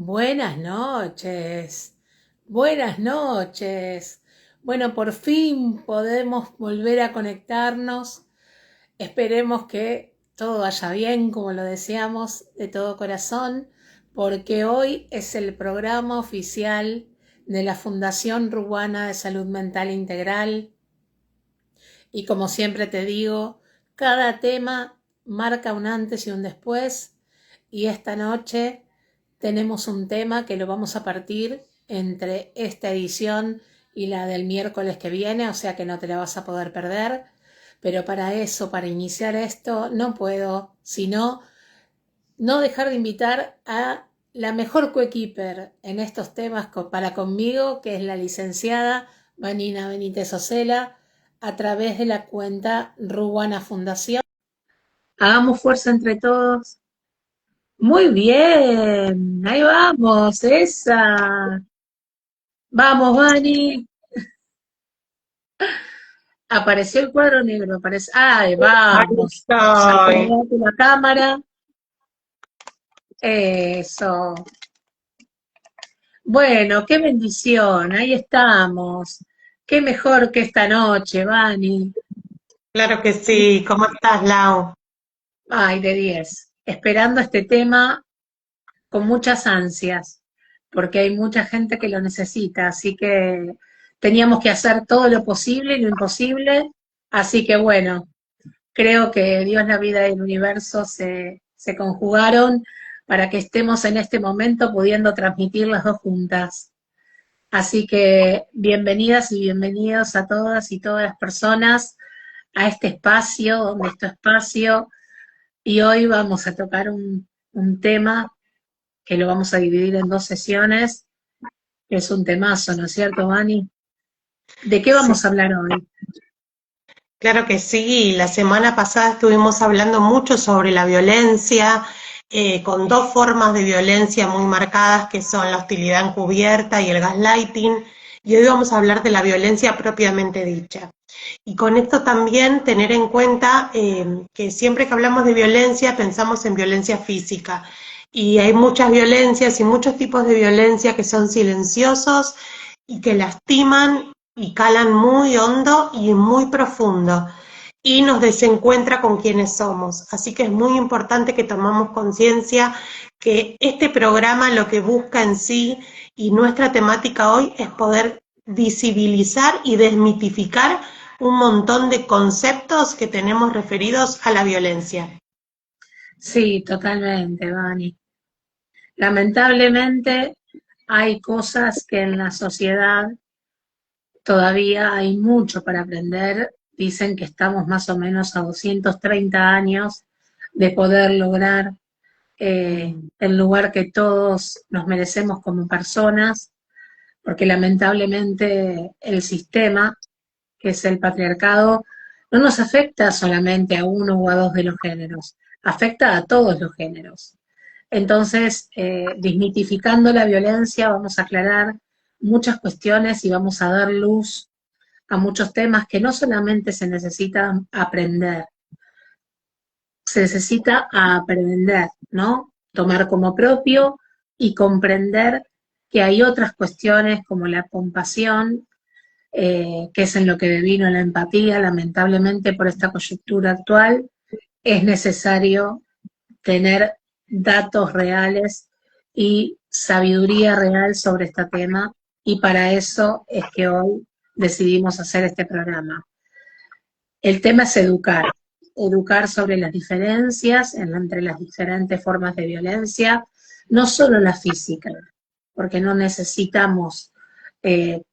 Buenas noches, buenas noches. Bueno, por fin podemos volver a conectarnos. Esperemos que todo vaya bien, como lo deseamos de todo corazón, porque hoy es el programa oficial de la Fundación Ruana de Salud Mental Integral. Y como siempre te digo, cada tema marca un antes y un después. Y esta noche tenemos un tema que lo vamos a partir entre esta edición y la del miércoles que viene, o sea que no te la vas a poder perder. Pero para eso, para iniciar esto, no puedo sino no dejar de invitar a la mejor coequiper en estos temas para conmigo, que es la licenciada Vanina Benítez Ocela, a través de la cuenta Ruana Fundación. Hagamos fuerza entre todos. Muy bien, ahí vamos, esa. Vamos, Vani. Apareció el cuadro negro, aparece. Ay, Ahí vamos. estoy. Acomodate la cámara. Eso. Bueno, qué bendición, ahí estamos. Qué mejor que esta noche, Vani. Claro que sí. ¿Cómo estás, Lau? Ay, de 10. Esperando este tema con muchas ansias, porque hay mucha gente que lo necesita, así que teníamos que hacer todo lo posible y lo imposible, así que bueno, creo que Dios, la vida y el universo se conjugaron para que estemos en este momento pudiendo transmitir las dos juntas. Así que bienvenidas y bienvenidos a todas y todas las personas a este espacio, donde es tu espacio, y hoy vamos a tocar un tema que lo vamos a dividir en dos sesiones, que es un temazo, ¿no es cierto, Vani? ¿De qué Sí, vamos a hablar hoy? claro que sí. La semana pasada estuvimos hablando mucho sobre la violencia, con dos formas de violencia muy marcadas, que son la hostilidad encubierta y el gaslighting. Y hoy vamos a hablar de la violencia propiamente dicha. Y con esto también tener en cuenta que siempre que hablamos de violencia pensamos en violencia física. Y hay muchas violencias y muchos tipos de violencia que son silenciosos y que lastiman y calan muy hondo y muy profundo y nos desencuentra con quienes somos. Así que es muy importante que tomamos conciencia que este programa lo que busca en sí y nuestra temática hoy es poder visibilizar y desmitificar un montón de conceptos que tenemos referidos a la violencia. Sí, totalmente, Vani. Lamentablemente hay cosas que en la sociedad todavía hay mucho para aprender. Dicen que estamos más o menos a 230 años de poder lograr el lugar que todos nos merecemos como personas, porque lamentablemente el sistema, que es el patriarcado, no nos afecta solamente a uno o a dos de los géneros, afecta a todos los géneros. Entonces, desmitificando la violencia, vamos a aclarar muchas cuestiones y vamos a dar luz a muchos temas que no solamente se necesitan aprender, se necesita aprender, ¿no? Tomar como propio y comprender que hay otras cuestiones como la compasión, que es en lo que devino la empatía, lamentablemente por esta coyuntura actual, es necesario tener datos reales y sabiduría real sobre este tema, y para eso es que hoy decidimos hacer este programa. El tema es educar, educar sobre las diferencias entre las diferentes formas de violencia, no solo la física, porque no necesitamos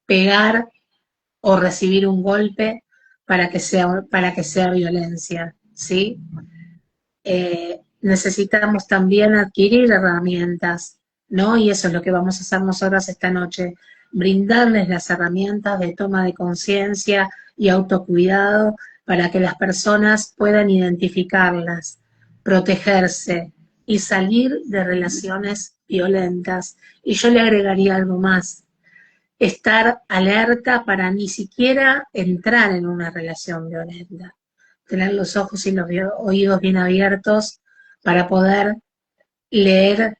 pegar o recibir un golpe para que sea violencia, ¿sí? Necesitamos también adquirir herramientas, ¿no? Y eso es lo que vamos a hacer nosotras esta noche, brindarles las herramientas de toma de conciencia y autocuidado para que las personas puedan identificarlas, protegerse y salir de relaciones violentas. Y yo le agregaría algo más, estar alerta para ni siquiera entrar en una relación violenta, tener los ojos y los oídos bien abiertos para poder leer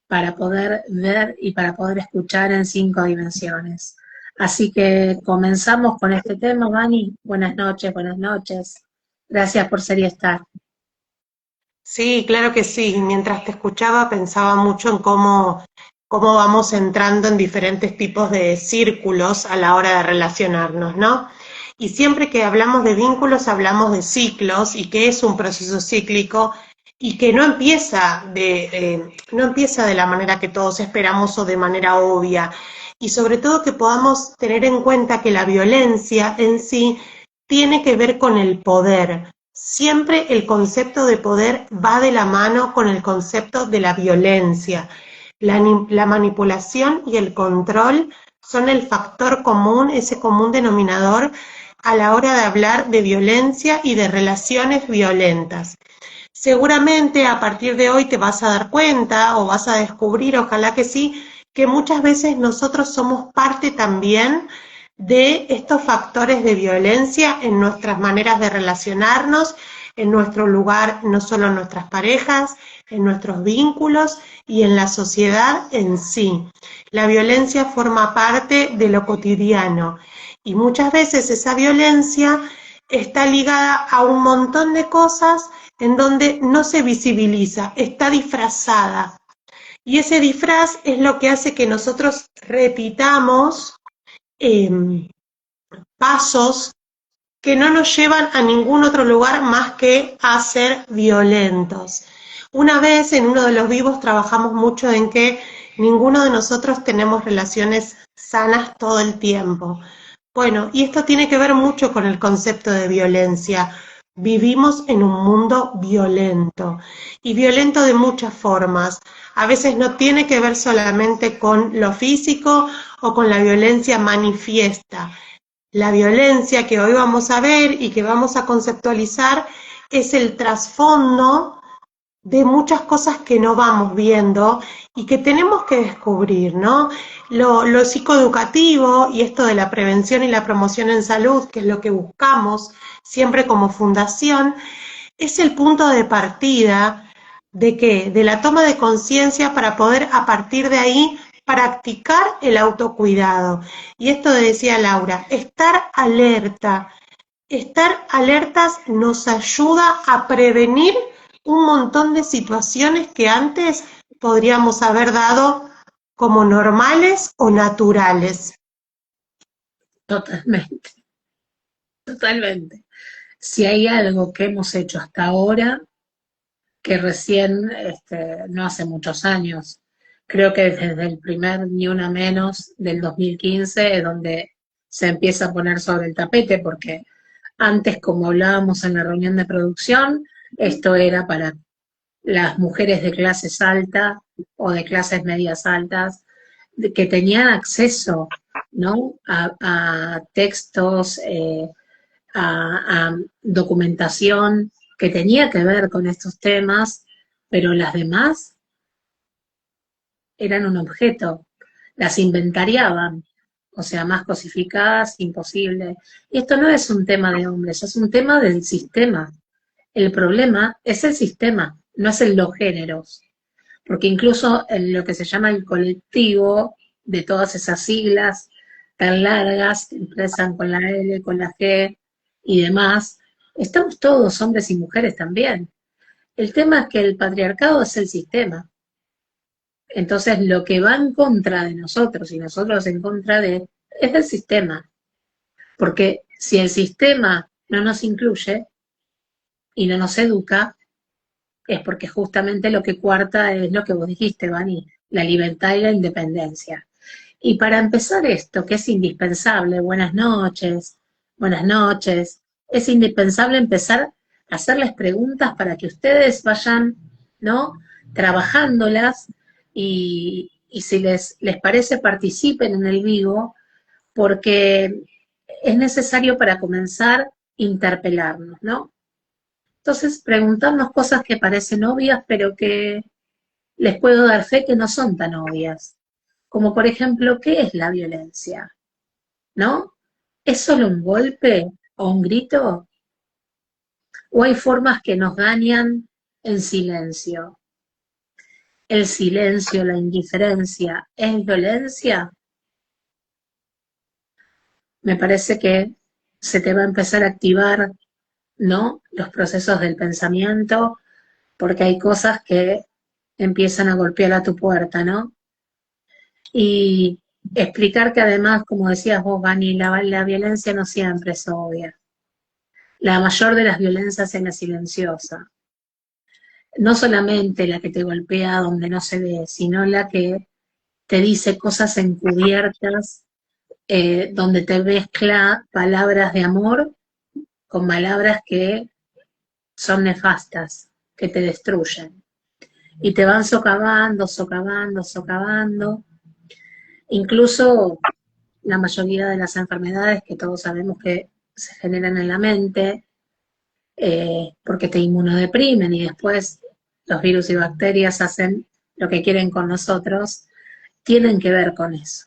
para poder ver y para poder escuchar en 5 dimensiones. Así que comenzamos con este tema, Vani. Buenas noches, buenas noches. Gracias por ser y estar. Sí, claro que sí. Mientras te escuchaba pensaba mucho en cómo vamos entrando en diferentes tipos de círculos a la hora de relacionarnos, ¿no? Y siempre que hablamos de vínculos hablamos de ciclos y que es un proceso cíclico y que no empieza de la manera que todos esperamos o de manera obvia. Y sobre todo que podamos tener en cuenta que la violencia en sí tiene que ver con el poder. Siempre el concepto de poder va de la mano con el concepto de la violencia. La manipulación y el control son el factor común, ese común denominador a la hora de hablar de violencia y de relaciones violentas. Seguramente a partir de hoy te vas a dar cuenta o vas a descubrir, ojalá que sí, que muchas veces nosotros somos parte también de estos factores de violencia en nuestras maneras de relacionarnos, en nuestro lugar, no solo en nuestras parejas, en nuestros vínculos y en la sociedad en sí. La violencia forma parte de lo cotidiano y muchas veces esa violencia está ligada a un montón de cosas en donde no se visibiliza, está disfrazada. Y ese disfraz es lo que hace que nosotros repitamos eh, pasos que no nos llevan a ningún otro lugar más que a ser violentos. Una vez en uno de los vivos trabajamos mucho en que ninguno de nosotros tenemos relaciones sanas todo el tiempo. Bueno, y esto tiene que ver mucho con el concepto de violencia. Vivimos en un mundo violento y violento de muchas formas. A veces no tiene que ver solamente con lo físico o con la violencia manifiesta. La violencia que hoy vamos a ver y que vamos a conceptualizar es el trasfondo de muchas cosas que no vamos viendo y que tenemos que descubrir, ¿no? Lo psicoeducativo y esto de la prevención y la promoción en salud, que es lo que buscamos siempre como fundación, es el punto de partida de qué, de la toma de conciencia para poder a partir de ahí practicar el autocuidado. Y esto decía Laura, estar alertas nos ayuda a prevenir un montón de situaciones que antes podríamos haber dado como normales o naturales. Totalmente, totalmente. Si hay algo que hemos hecho hasta ahora, que recién, no hace muchos años, creo que desde el primer Ni Una Menos del 2015 es donde se empieza a poner sobre el tapete, porque antes, como hablábamos en la reunión de producción, esto era para las mujeres de clases altas o de clases medias altas, que tenían acceso, ¿no? a textos, a documentación que tenía que ver con estos temas, pero las demás eran un objeto, las inventariaban, o sea, más cosificadas, imposible. Y esto no es un tema de hombres, es un tema del sistema. El problema es el sistema, no es los géneros, porque incluso en lo que se llama el colectivo de todas esas siglas tan largas que empiezan con la L, con la G y demás, estamos todos, hombres y mujeres también. El tema es que el patriarcado es el sistema. Entonces, lo que va en contra de nosotros y nosotros en contra de, es el sistema. Porque si el sistema no nos incluye y no nos educa, es porque justamente lo que cuarta es lo que vos dijiste, Vani, la libertad y la independencia. Y para empezar esto, que es indispensable, buenas noches, es indispensable empezar a hacerles preguntas para que ustedes vayan, ¿no? Trabajándolas y si les parece participen en el vivo, porque es necesario para comenzar a interpelarnos, ¿no? Entonces, preguntarnos cosas que parecen obvias, pero que les puedo dar fe que no son tan obvias. Como por ejemplo, ¿qué es la violencia? ¿No? ¿Es solo un golpe o un grito? ¿O hay formas que nos dañan en silencio? el silencio, la indiferencia, ¿es violencia? Me parece que se te va a empezar a activar, ¿no? Los procesos del pensamiento, porque hay cosas que empiezan a golpear a tu puerta, ¿no? Y explicar que además, como decías vos, Vani, la violencia no siempre es obvia. La mayor de las violencias es la silenciosa. No solamente la que te golpea donde no se ve, sino la que te dice cosas encubiertas, donde te mezcla palabras de amor con palabras que son nefastas, que te destruyen. Y te van socavando, socavando, socavando. Incluso la mayoría de las enfermedades que todos sabemos que se generan en la mente, porque te inmunodeprimen y después los virus y bacterias hacen lo que quieren con nosotros, tienen que ver con eso.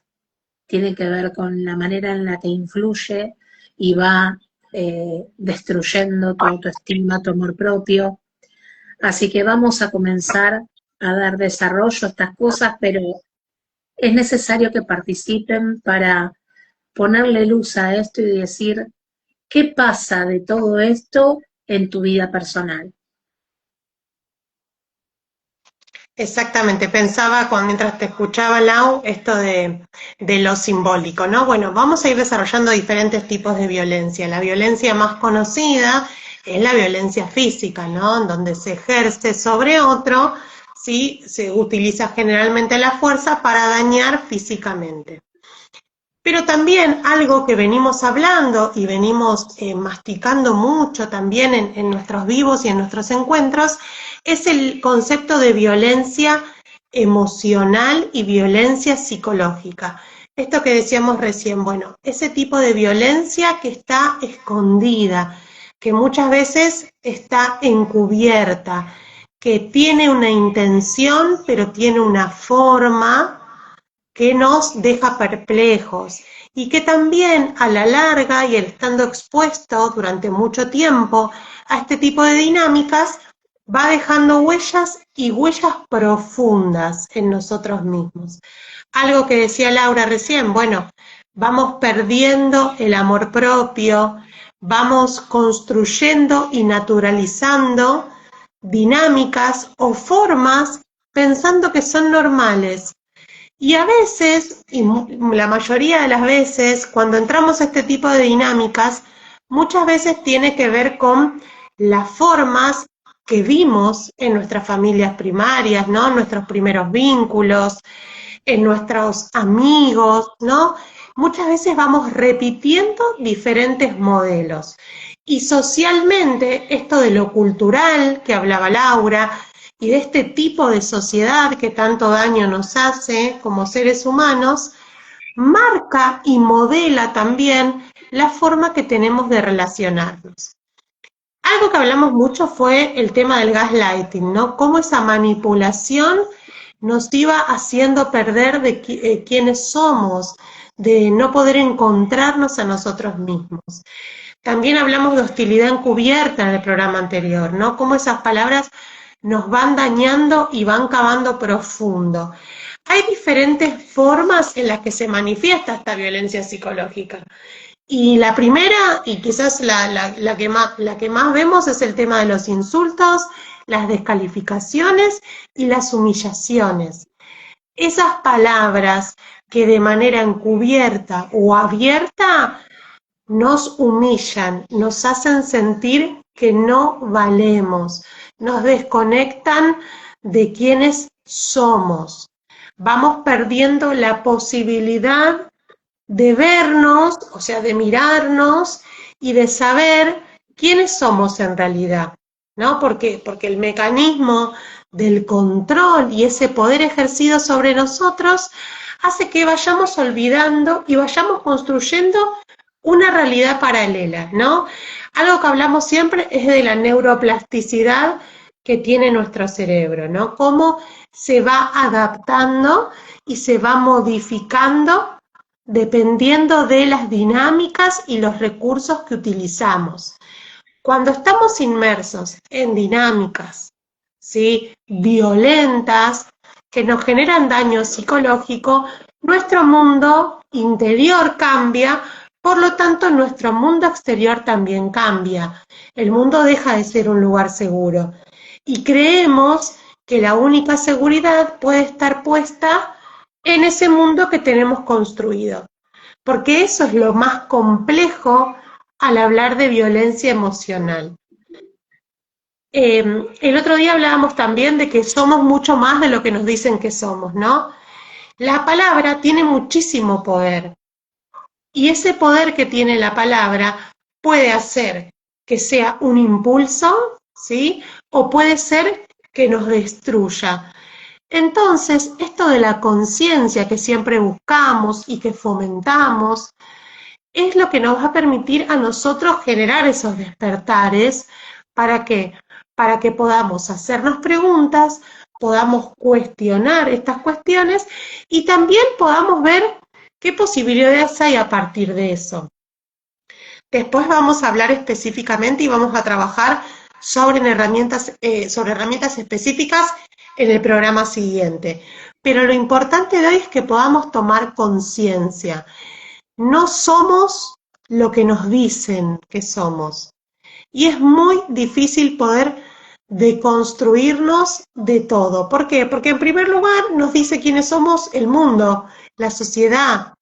Tienen que ver con la manera en la que influye y va destruyendo tu autoestima, tu amor propio. Así que vamos a comenzar a dar desarrollo a estas cosas, pero es necesario que participen para ponerle luz a esto y decir, ¿qué pasa de todo esto en tu vida personal? Exactamente, pensaba cuando mientras te escuchaba, Lau, esto de lo simbólico, ¿no? Bueno, vamos a ir desarrollando diferentes tipos de violencia. La violencia más conocida es la violencia física, ¿no? En donde se ejerce sobre otro, ¿sí? Se utiliza generalmente la fuerza para dañar físicamente. Pero también algo que venimos hablando y venimos masticando mucho también en nuestros vivos y en nuestros encuentros es el concepto de violencia emocional y violencia psicológica. Esto que decíamos recién, bueno, ese tipo de violencia que está escondida, que muchas veces está encubierta, que tiene una intención, pero tiene una forma que nos deja perplejos y que también a la larga y el estando expuesto durante mucho tiempo a este tipo de dinámicas va dejando huellas y huellas profundas en nosotros mismos. Algo que decía Laura recién, bueno, vamos perdiendo el amor propio, vamos construyendo y naturalizando dinámicas o formas pensando que son normales. Y a veces, y la mayoría de las veces, cuando entramos a este tipo de dinámicas, muchas veces tiene que ver con las formas que vimos en nuestras familias primarias, ¿no? En nuestros primeros vínculos, en nuestros amigos, ¿no? Muchas veces vamos repitiendo diferentes modelos. Y socialmente, esto de lo cultural que hablaba Laura, y de este tipo de sociedad que tanto daño nos hace como seres humanos, marca y modela también la forma que tenemos de relacionarnos. Algo que hablamos mucho fue el tema del gaslighting, ¿no? Cómo esa manipulación nos iba haciendo perder de quiénes somos, de no poder encontrarnos a nosotros mismos. También hablamos de hostilidad encubierta en el programa anterior, ¿no? Cómo esas palabras nos van dañando y van cavando profundo. Hay diferentes formas en las que se manifiesta esta violencia psicológica. Y la primera, y quizás la que más vemos, es el tema de los insultos, las descalificaciones y las humillaciones. Esas palabras que de manera encubierta o abierta nos humillan, nos hacen sentir que no valemos, nos desconectan de quienes somos. Vamos perdiendo la posibilidad de vernos, o sea, de mirarnos y de saber quiénes somos en realidad, ¿no? Porque el mecanismo del control y ese poder ejercido sobre nosotros hace que vayamos olvidando y vayamos construyendo una realidad paralela, ¿no? Algo que hablamos siempre es de la neuroplasticidad que tiene nuestro cerebro, ¿no? Cómo se va adaptando y se va modificando dependiendo de las dinámicas y los recursos que utilizamos. Cuando estamos inmersos en dinámicas, ¿sí? Violentas, que nos generan daño psicológico, nuestro mundo interior cambia, por lo tanto nuestro mundo exterior también cambia. El mundo deja de ser un lugar seguro y creemos que la única seguridad puede estar puesta en ese mundo que tenemos construido, porque eso es lo más complejo al hablar de violencia emocional. El otro día hablábamos también de que somos mucho más de lo que nos dicen que somos, ¿no? La palabra tiene muchísimo poder y ese poder que tiene la palabra puede hacer que sea un impulso, ¿sí? O puede ser que nos destruya. Entonces, esto de la conciencia que siempre buscamos y que fomentamos, es lo que nos va a permitir a nosotros generar esos despertares. ¿Para qué? Para que podamos hacernos preguntas, podamos cuestionar estas cuestiones y también podamos ver qué posibilidades hay a partir de eso. Después vamos a hablar específicamente y vamos a trabajar sobre herramientas específicas en el programa siguiente. Pero lo importante de hoy es que podamos tomar conciencia. No somos lo que nos dicen que somos. Y es muy difícil poder deconstruirnos de todo. ¿Por qué? Porque en primer lugar nos dice quiénes somos el mundo, la sociedad,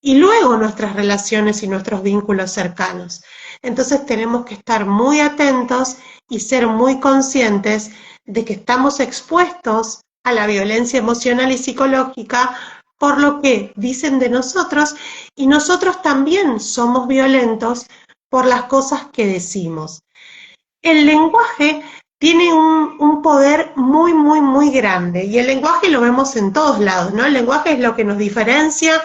y luego nuestras relaciones y nuestros vínculos cercanos. Entonces tenemos que estar muy atentos y ser muy conscientes de que estamos expuestos a la violencia emocional y psicológica por lo que dicen de nosotros, y nosotros también somos violentos por las cosas que decimos. El lenguaje tiene un poder muy, muy, muy grande, y el lenguaje lo vemos en todos lados, ¿no? El lenguaje es lo que nos diferencia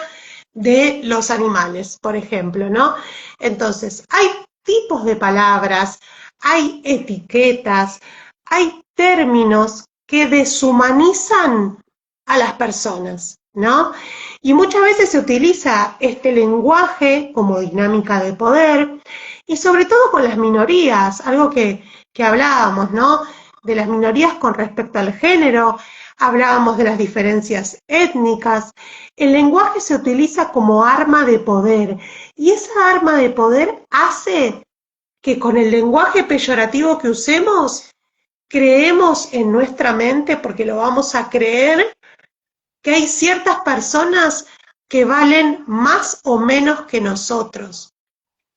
de los animales, por ejemplo, ¿no? Entonces, hay tipos de palabras, hay etiquetas, hay términos que deshumanizan a las personas, ¿no? Y muchas veces se utiliza este lenguaje como dinámica de poder, y sobre todo con las minorías, algo que hablábamos, ¿no? De las minorías con respecto al género, hablábamos de las diferencias étnicas. El lenguaje se utiliza como arma de poder, y esa arma de poder hace que con el lenguaje peyorativo que usemos, creemos en nuestra mente, porque lo vamos a creer, que hay ciertas personas que valen más o menos que nosotros.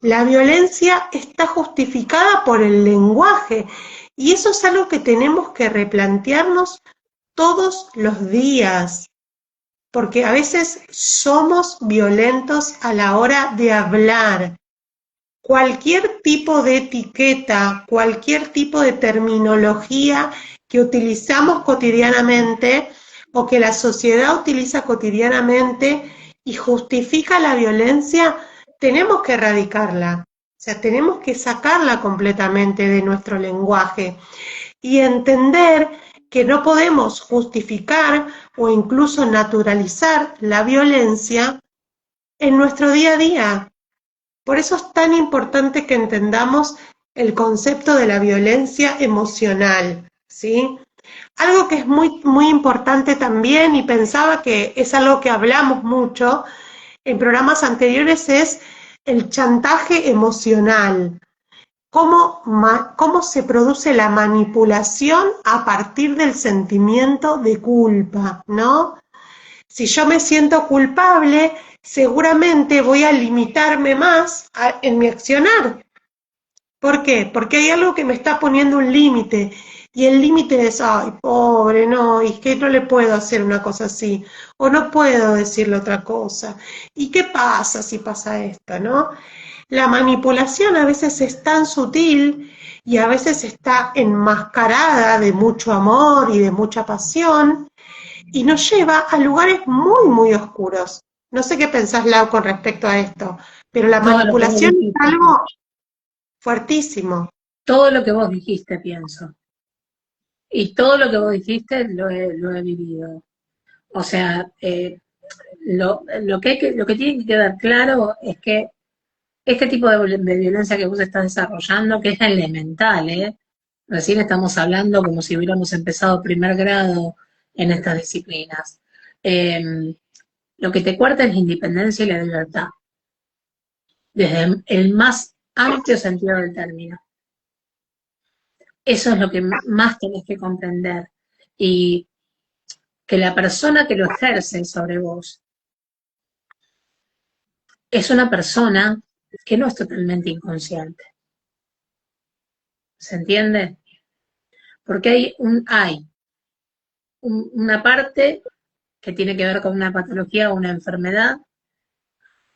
La violencia está justificada por el lenguaje, y eso es algo que tenemos que replantearnos todos los días, porque a veces somos violentos a la hora de hablar. Cualquier tipo de etiqueta, cualquier tipo de terminología que utilizamos cotidianamente o que la sociedad utiliza cotidianamente y justifica la violencia, tenemos que erradicarla. O sea, tenemos que sacarla completamente de nuestro lenguaje y entender que no podemos justificar o incluso naturalizar la violencia en nuestro día a día. Por eso es tan importante que entendamos el concepto de la violencia emocional, ¿sí? Algo que es muy, muy importante también, y pensaba que es algo que hablamos mucho en programas anteriores, es el chantaje emocional. ¿Cómo se produce la manipulación a partir del sentimiento de culpa, ¿no? Si yo me siento culpable, seguramente voy a limitarme más en mi accionar. ¿Por qué? Porque hay algo que me está poniendo un límite, y el límite es, ay, pobre, no, y es que no le puedo hacer una cosa así, o no puedo decirle otra cosa. ¿Y qué pasa si pasa esto, no? La manipulación a veces es tan sutil y a veces está enmascarada de mucho amor y de mucha pasión, y nos lleva a lugares muy, muy oscuros. No sé qué pensás, Lau, con respecto a esto, pero la Todo lo que vos manipulación es dijiste, algo fuertísimo. todo lo que vos dijiste, pienso. Y todo lo que vos dijiste lo he vivido. O sea, lo que tiene que quedar claro es que este tipo de violencia que vos estás desarrollando, que es elemental, ¿eh? Recién estamos hablando como si hubiéramos empezado primer grado en estas disciplinas. Lo que te cuarta es la independencia y la libertad, desde el más amplio sentido del término. Eso es lo que más tenés que comprender. Y que la persona que lo ejerce sobre vos es una persona que no es totalmente inconsciente. ¿Se entiende? Porque hay una parte que tiene que ver con una patología o una enfermedad.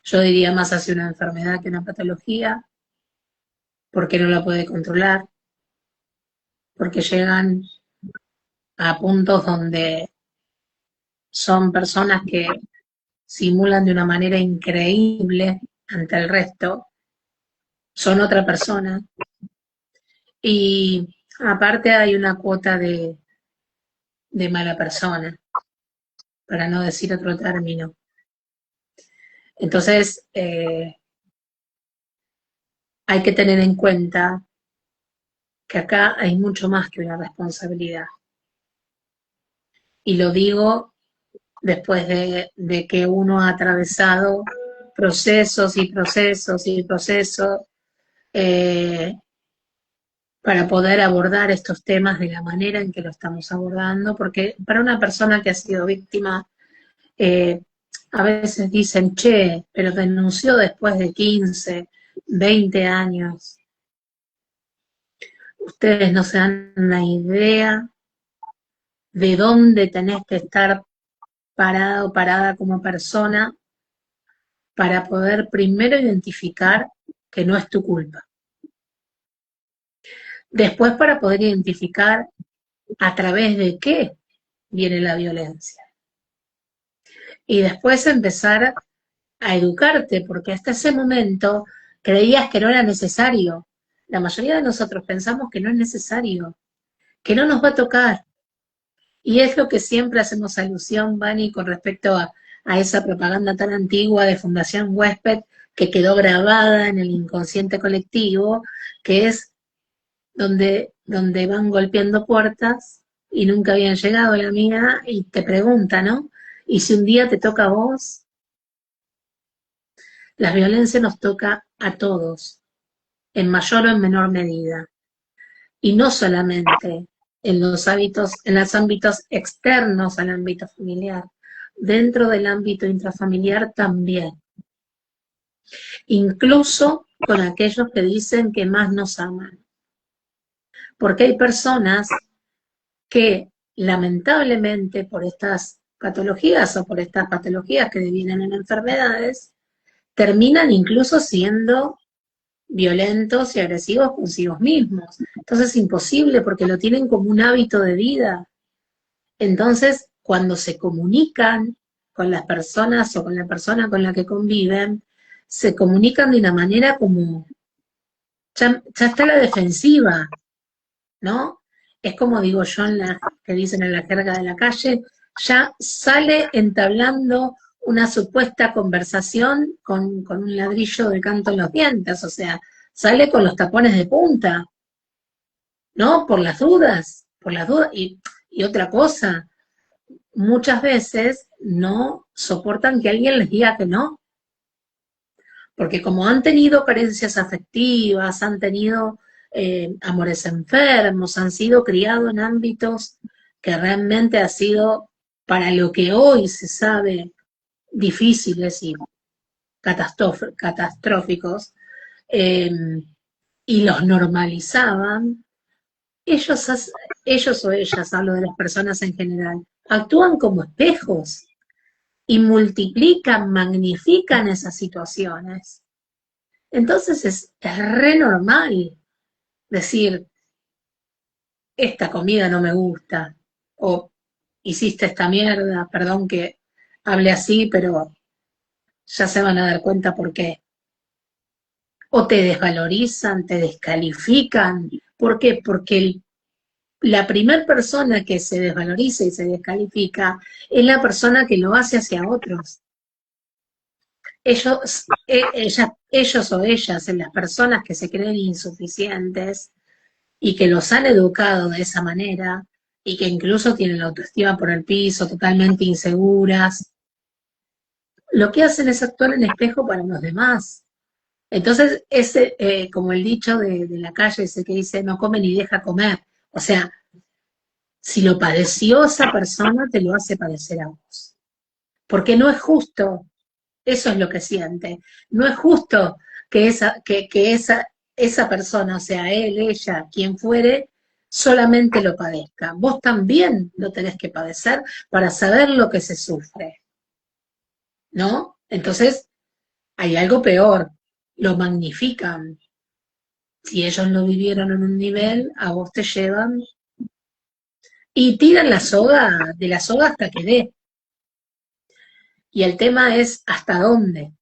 Yo diría más hacia una enfermedad que una patología, porque no la puede controlar, porque llegan a puntos donde son personas que simulan de una manera increíble ante el resto, son otra persona, y aparte hay una cuota de mala persona, para no decir otro término. Entonces, hay que tener en cuenta que acá hay mucho más que una responsabilidad. Y lo digo después de que uno ha atravesado procesos y procesos y procesos para poder abordar estos temas de la manera en que lo estamos abordando, porque para una persona que ha sido víctima, a veces dicen, che, pero denunció después de 15, 20 años. Ustedes no se dan una idea de dónde tenés que estar parado o parada como persona para poder primero identificar que no es tu culpa. Después para poder identificar a través de qué viene la violencia. Y después empezar a educarte, porque hasta ese momento creías que no era necesario. La mayoría de nosotros pensamos que no es necesario, que no nos va a tocar. Y es lo que siempre hacemos alusión, Vani, con respecto a esa propaganda tan antigua de Fundación Huésped que quedó grabada en el inconsciente colectivo, que es donde van golpeando puertas y nunca habían llegado a la mía y te preguntan, ¿no? Y si un día te toca a vos, la violencia nos toca a todos, en mayor o en menor medida. Y no solamente en los ámbitos externos al ámbito familiar, dentro del ámbito intrafamiliar también. Incluso con aquellos que dicen que más nos aman. Porque hay personas que lamentablemente por estas patologías o por estas patologías que devienen en enfermedades, terminan incluso siendo violentos y agresivos consigo mismos. Entonces es imposible porque lo tienen como un hábito de vida. Entonces, cuando se comunican con las personas o con la persona con la que conviven, se comunican de una manera como, ya está la defensiva, ¿no? Es como digo yo que dicen en la jerga de la calle, ya sale entablando una supuesta conversación con un ladrillo de canto en los dientes, o sea, sale con los tapones de punta, ¿no? Por las dudas. Y otra cosa, muchas veces no soportan que alguien les diga que no, porque como han tenido carencias afectivas, han tenido amores enfermos, han sido criados en ámbitos que realmente ha sido, para lo que hoy se sabe, difíciles y catastróficos, y los normalizaban, ellos o ellas, hablo de las personas en general, actúan como espejos y multiplican, magnifican esas situaciones. Entonces es re normal decir, esta comida no me gusta, o hiciste esta mierda, perdón que hable así, pero ya se van a dar cuenta por qué. O te desvalorizan, te descalifican. ¿Por qué? Porque la primera persona que se desvaloriza y se descalifica es la persona que lo hace hacia otros. Ellos o ellas, las personas que se creen insuficientes y que los han educado de esa manera y que incluso tienen la autoestima por el piso, totalmente inseguras, lo que hacen es actuar en espejo para los demás. Entonces, ese, como el dicho de la calle, ese que dice, no come ni deja comer. O sea, si lo padeció esa persona, te lo hace padecer a vos. Porque no es justo, eso es lo que siente, no es justo que esa persona, o sea, él, ella, quien fuere, solamente lo padezca. Vos también lo tenés que padecer para saber lo que se sufre, ¿no? Entonces, hay algo peor, lo magnifican. Si ellos lo vivieron en un nivel, a vos te llevan y tiran la soga, de la soga hasta que dé. Y el tema es hasta dónde,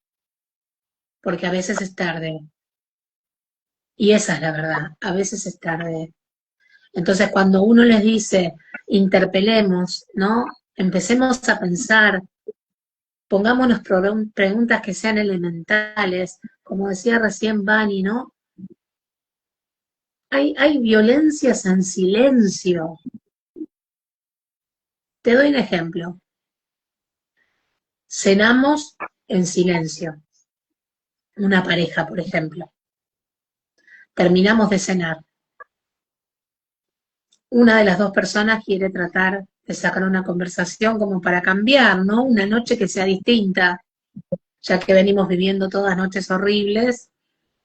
porque a veces es tarde. Y esa es la verdad, a veces es tarde. Entonces, cuando uno les dice, interpelemos, ¿no? Empecemos a pensar, pongámonos preguntas que sean elementales, como decía recién Vani, ¿no? Hay violencias en silencio. Te doy un ejemplo. Cenamos en silencio, una pareja, por ejemplo. Terminamos de cenar. Una de las dos personas quiere tratar de sacar una conversación como para cambiar, ¿no? Una noche que sea distinta, ya que venimos viviendo todas noches horribles,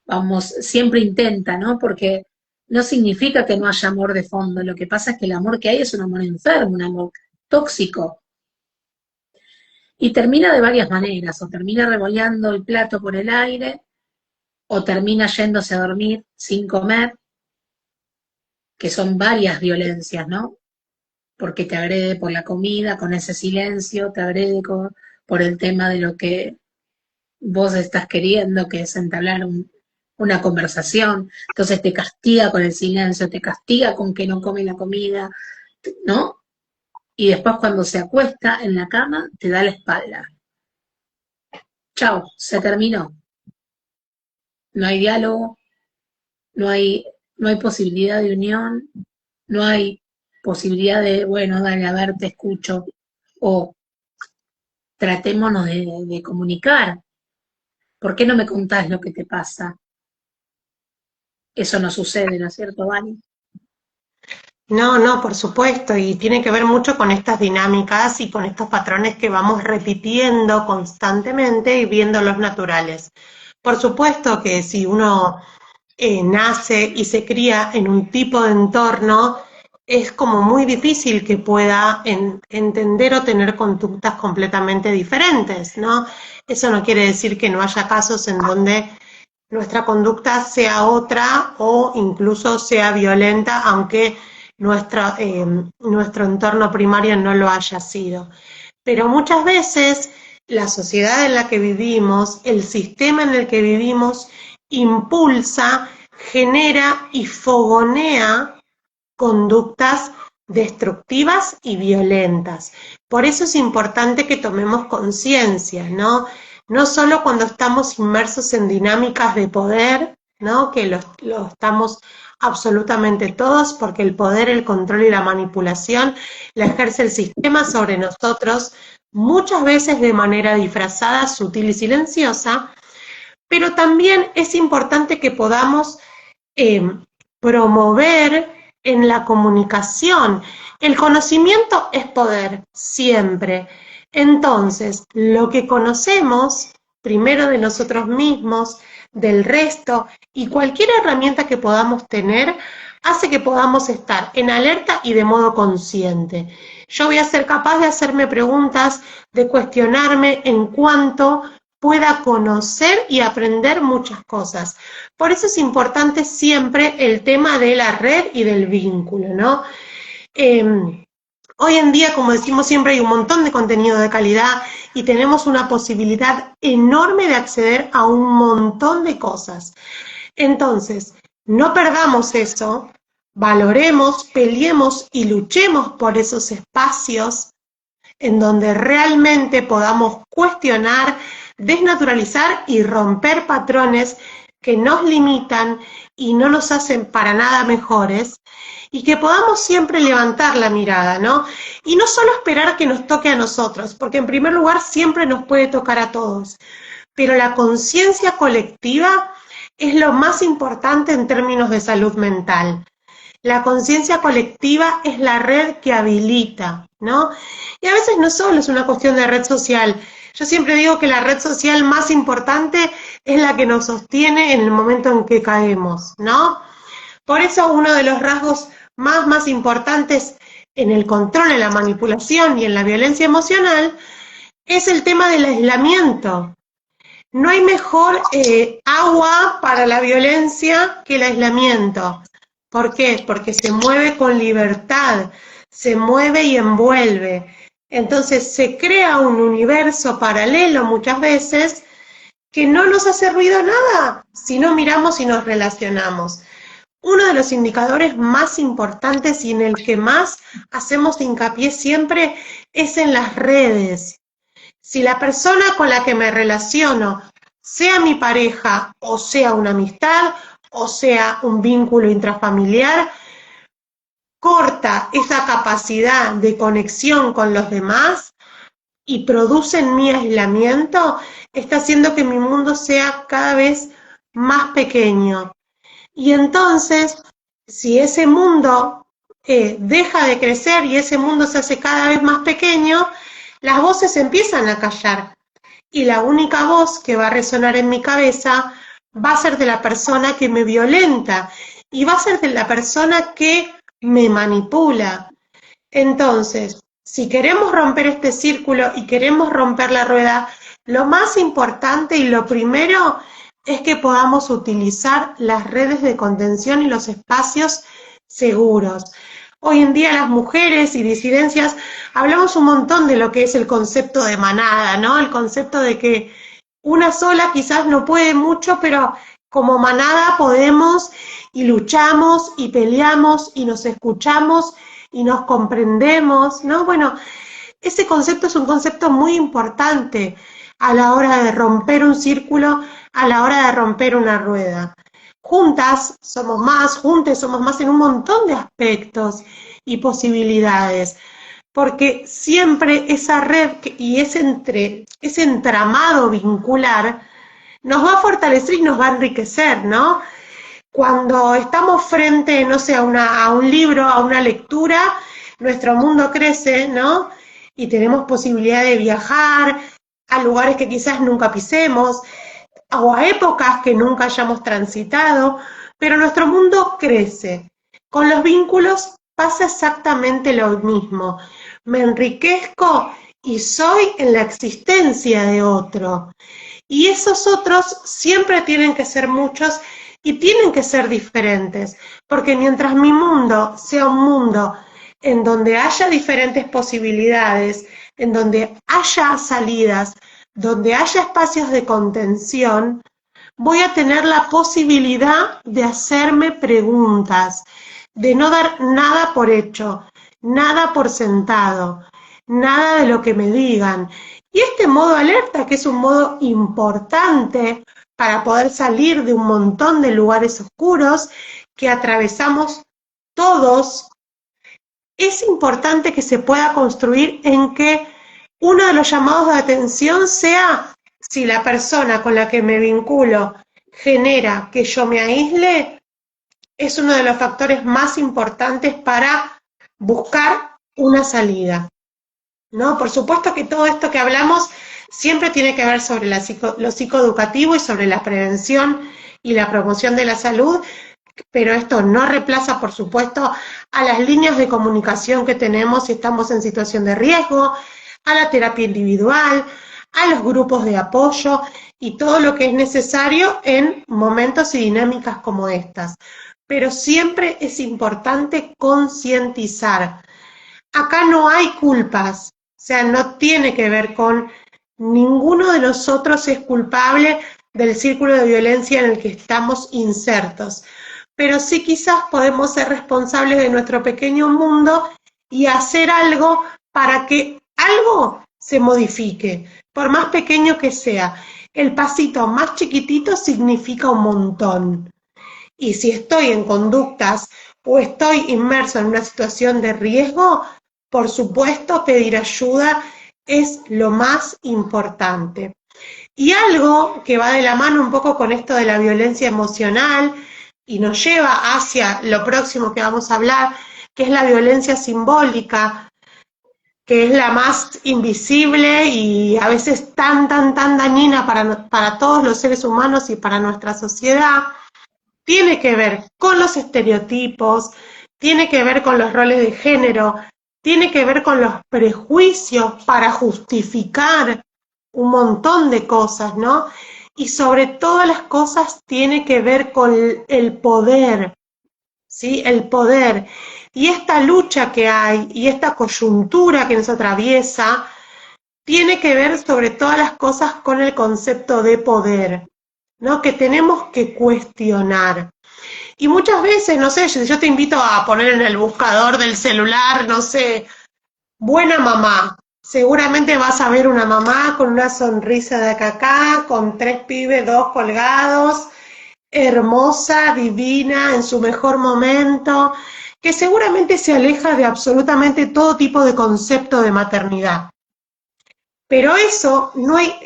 vamos, siempre intenta, ¿no? Porque no significa que no haya amor de fondo, lo que pasa es que el amor que hay es un amor enfermo, un amor tóxico, y termina de varias maneras, o termina revoleando el plato por el aire, o termina yéndose a dormir sin comer, que son varias violencias, ¿no? Porque te agrede por la comida, con ese silencio, te agrede por el tema de lo que vos estás queriendo, que es entablar una conversación, entonces te castiga con el silencio, te castiga con que no come la comida, ¿no? Y después cuando se acuesta en la cama, te da la espalda. Chao, se terminó. No hay diálogo, no hay, no hay posibilidad de unión, no hay posibilidad de, bueno, dale, a ver, te escucho, o tratémonos de comunicar. ¿Por qué no me contás lo que te pasa? Eso no sucede, ¿no es cierto, Vani? No, no, por supuesto, y tiene que ver mucho con estas dinámicas y con estos patrones que vamos repitiendo constantemente y viéndolos naturales. Por supuesto que si uno nace y se cría en un tipo de entorno, es como muy difícil que pueda entender o tener conductas completamente diferentes, ¿no? Eso no quiere decir que no haya casos en donde nuestra conducta sea otra o incluso sea violenta, aunque nuestro entorno primario no lo haya sido. Pero muchas veces la sociedad en la que vivimos, el sistema en el que vivimos, impulsa, genera y fogonea conductas destructivas y violentas. Por eso es importante que tomemos conciencia, ¿no? No solo cuando estamos inmersos en dinámicas de poder, ¿no? Que lo estamos absolutamente todos, porque el poder, el control y la manipulación la ejerce el sistema sobre nosotros, muchas veces de manera disfrazada, sutil y silenciosa, pero también es importante que podamos eh, promover en la comunicación. El conocimiento es poder, siempre. Entonces, lo que conocemos, primero de nosotros mismos, del resto, y cualquier herramienta que podamos tener, hace que podamos estar en alerta y de modo consciente. Yo voy a ser capaz de hacerme preguntas, de cuestionarme en cuanto pueda conocer y aprender muchas cosas. Por eso es importante siempre el tema de la red y del vínculo, ¿no? Hoy en día, como decimos siempre, hay un montón de contenido de calidad y tenemos una posibilidad enorme de acceder a un montón de cosas. Entonces, no perdamos eso, valoremos, peleemos y luchemos por esos espacios en donde realmente podamos cuestionar, desnaturalizar y romper patrones que nos limitan y no nos hacen para nada mejores, y que podamos siempre levantar la mirada, ¿no? Y no solo esperar que nos toque a nosotros, porque en primer lugar siempre nos puede tocar a todos, pero la conciencia colectiva es lo más importante en términos de salud mental. La conciencia colectiva es la red que habilita, ¿no? Y a veces no solo es una cuestión de red social. Yo siempre digo que la red social más importante es la que nos sostiene en el momento en que caemos, ¿no? Por eso uno de los rasgos más importantes en el control, en la manipulación y en la violencia emocional es el tema del aislamiento. No hay mejor agua para la violencia que el aislamiento. ¿Por qué? Porque se mueve con libertad, se mueve y envuelve. Entonces se crea un universo paralelo muchas veces que no nos hace ruido nada si no miramos y nos relacionamos. Uno de los indicadores más importantes y en el que más hacemos hincapié siempre es en las redes. Si la persona con la que me relaciono, sea mi pareja o sea una amistad o sea un vínculo intrafamiliar, corta esa capacidad de conexión con los demás y produce en mi aislamiento, está haciendo que mi mundo sea cada vez más pequeño. Y entonces, si ese mundo deja de crecer y ese mundo se hace cada vez más pequeño, las voces empiezan a callar. Y la única voz que va a resonar en mi cabeza va a ser de la persona que me violenta y va a ser de la persona que me manipula. Entonces, si queremos romper este círculo y queremos romper la rueda, lo más importante y lo primero es que podamos utilizar las redes de contención y los espacios seguros. Hoy en día las mujeres y disidencias hablamos un montón de lo que es el concepto de manada, ¿no? El concepto de que una sola quizás no puede mucho, pero como manada podemos y luchamos y peleamos y nos escuchamos y nos comprendemos, ¿no? Bueno, ese concepto es un concepto muy importante a la hora de romper un círculo, a la hora de romper una rueda. Juntas somos más, juntos somos más en un montón de aspectos y posibilidades, porque siempre esa red y ese entramado vincular nos va a fortalecer y nos va a enriquecer, ¿no? Cuando estamos frente, no sé, a un libro, a una lectura, nuestro mundo crece, ¿no? Y tenemos posibilidad de viajar a lugares que quizás nunca pisemos, o a épocas que nunca hayamos transitado, pero nuestro mundo crece. Con los vínculos pasa exactamente lo mismo. Me enriquezco y soy en la existencia de otro. Y esos otros siempre tienen que ser muchos y tienen que ser diferentes, porque mientras mi mundo sea un mundo en donde haya diferentes posibilidades, en donde haya salidas, donde haya espacios de contención, voy a tener la posibilidad de hacerme preguntas, de no dar nada por hecho, nada por sentado, nada de lo que me digan. Y este modo alerta, que es un modo importante para poder salir de un montón de lugares oscuros que atravesamos todos, es importante que se pueda construir en que uno de los llamados de atención sea si la persona con la que me vinculo genera que yo me aísle, es uno de los factores más importantes para buscar una salida, ¿no? Por supuesto que todo esto que hablamos siempre tiene que ver sobre lo psicoeducativo y sobre la prevención y la promoción de la salud, pero esto no reemplaza, por supuesto, a las líneas de comunicación que tenemos si estamos en situación de riesgo, a la terapia individual, a los grupos de apoyo y todo lo que es necesario en momentos y dinámicas como estas. Pero siempre es importante concientizar. Acá no hay culpas, o sea, no tiene que ver con ninguno de nosotros es culpable del círculo de violencia en el que estamos insertos, pero sí quizás podemos ser responsables de nuestro pequeño mundo y hacer algo para que algo se modifique, por más pequeño que sea. El pasito más chiquitito significa un montón. Y si estoy en conductas o estoy inmerso en una situación de riesgo, por supuesto, pedir ayuda es lo más importante. Y algo que va de la mano un poco con esto de la violencia emocional y nos lleva hacia lo próximo que vamos a hablar, que es la violencia simbólica, que es la más invisible y a veces tan dañina para todos los seres humanos y para nuestra sociedad, tiene que ver con los estereotipos, tiene que ver con los roles de género, tiene que ver con los prejuicios para justificar un montón de cosas, ¿no? Y sobre todas las cosas tiene que ver con el poder, ¿sí? El poder. Y esta lucha que hay y esta coyuntura que nos atraviesa tiene que ver sobre todas las cosas con el concepto de poder, ¿no? Que tenemos que cuestionar. Y muchas veces, no sé, yo te invito a poner en el buscador del celular, no sé, buena mamá. Seguramente vas a ver una mamá con una sonrisa de acá a acá, con 3 pibes, 2 colgados, hermosa, divina, en su mejor momento, que seguramente se aleja de absolutamente todo tipo de concepto de maternidad. Pero eso no hay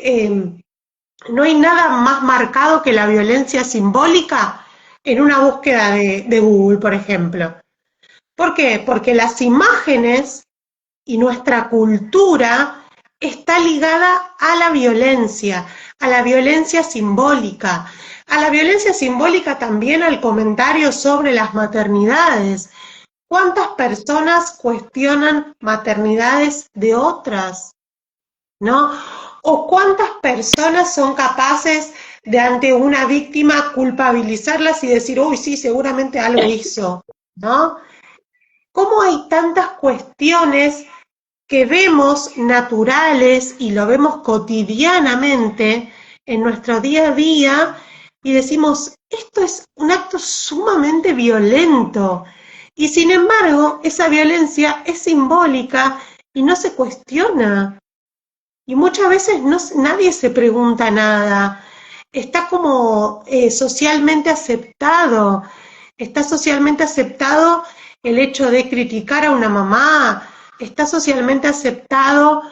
nada más marcado que la violencia simbólica en una búsqueda de Google, por ejemplo. ¿Por qué? Porque las imágenes y nuestra cultura está ligada a la violencia simbólica, a la violencia simbólica también al comentario sobre las maternidades. ¿Cuántas personas cuestionan maternidades de otras? ¿No? ¿O cuántas personas son capaces de ante una víctima culpabilizarlas y decir, uy, sí, seguramente algo hizo, ¿no? ¿Cómo hay tantas cuestiones que vemos naturales y lo vemos cotidianamente en nuestro día a día y decimos, esto es un acto sumamente violento? Y sin embargo, esa violencia es simbólica y no se cuestiona. Y muchas veces nadie se pregunta nada. Está como socialmente aceptado. Está socialmente aceptado el hecho de criticar a una mamá. Está socialmente aceptado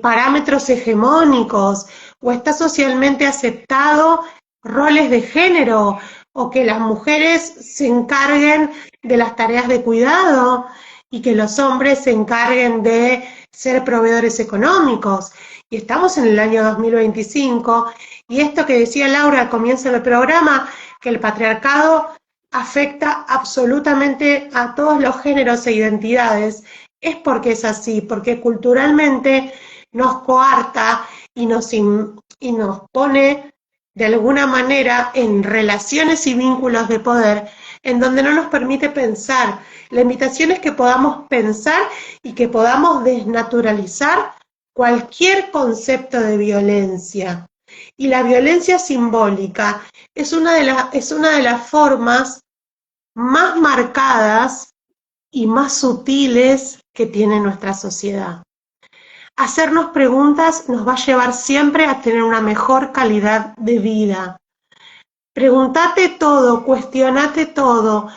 parámetros hegemónicos. O está socialmente aceptado roles de género. O que las mujeres se encarguen de las tareas de cuidado y que los hombres se encarguen de ser proveedores económicos. Y estamos en el año 2025, y esto que decía Laura al comienzo del programa, que el patriarcado afecta absolutamente a todos los géneros e identidades, es porque es así, porque culturalmente nos coarta y nos pone de alguna manera en relaciones y vínculos de poder en donde no nos permite pensar. La invitación es que podamos pensar y que podamos desnaturalizar cualquier concepto de violencia. Y la violencia simbólica es una de las formas más marcadas y más sutiles que tiene nuestra sociedad. Hacernos preguntas nos va a llevar siempre a tener una mejor calidad de vida. Preguntate todo, cuestionate todo,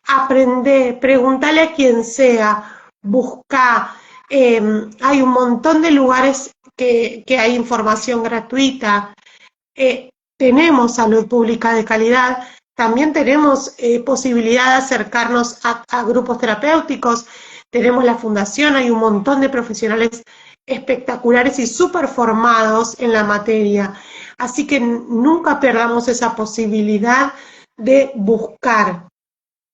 aprende, preguntale a quien sea, busca. Hay un montón de lugares que hay información gratuita. Tenemos salud pública de calidad, también tenemos posibilidad de acercarnos a grupos terapéuticos, tenemos la fundación, hay un montón de profesionales espectaculares y súper formados en la materia. Así que nunca perdamos esa posibilidad de buscar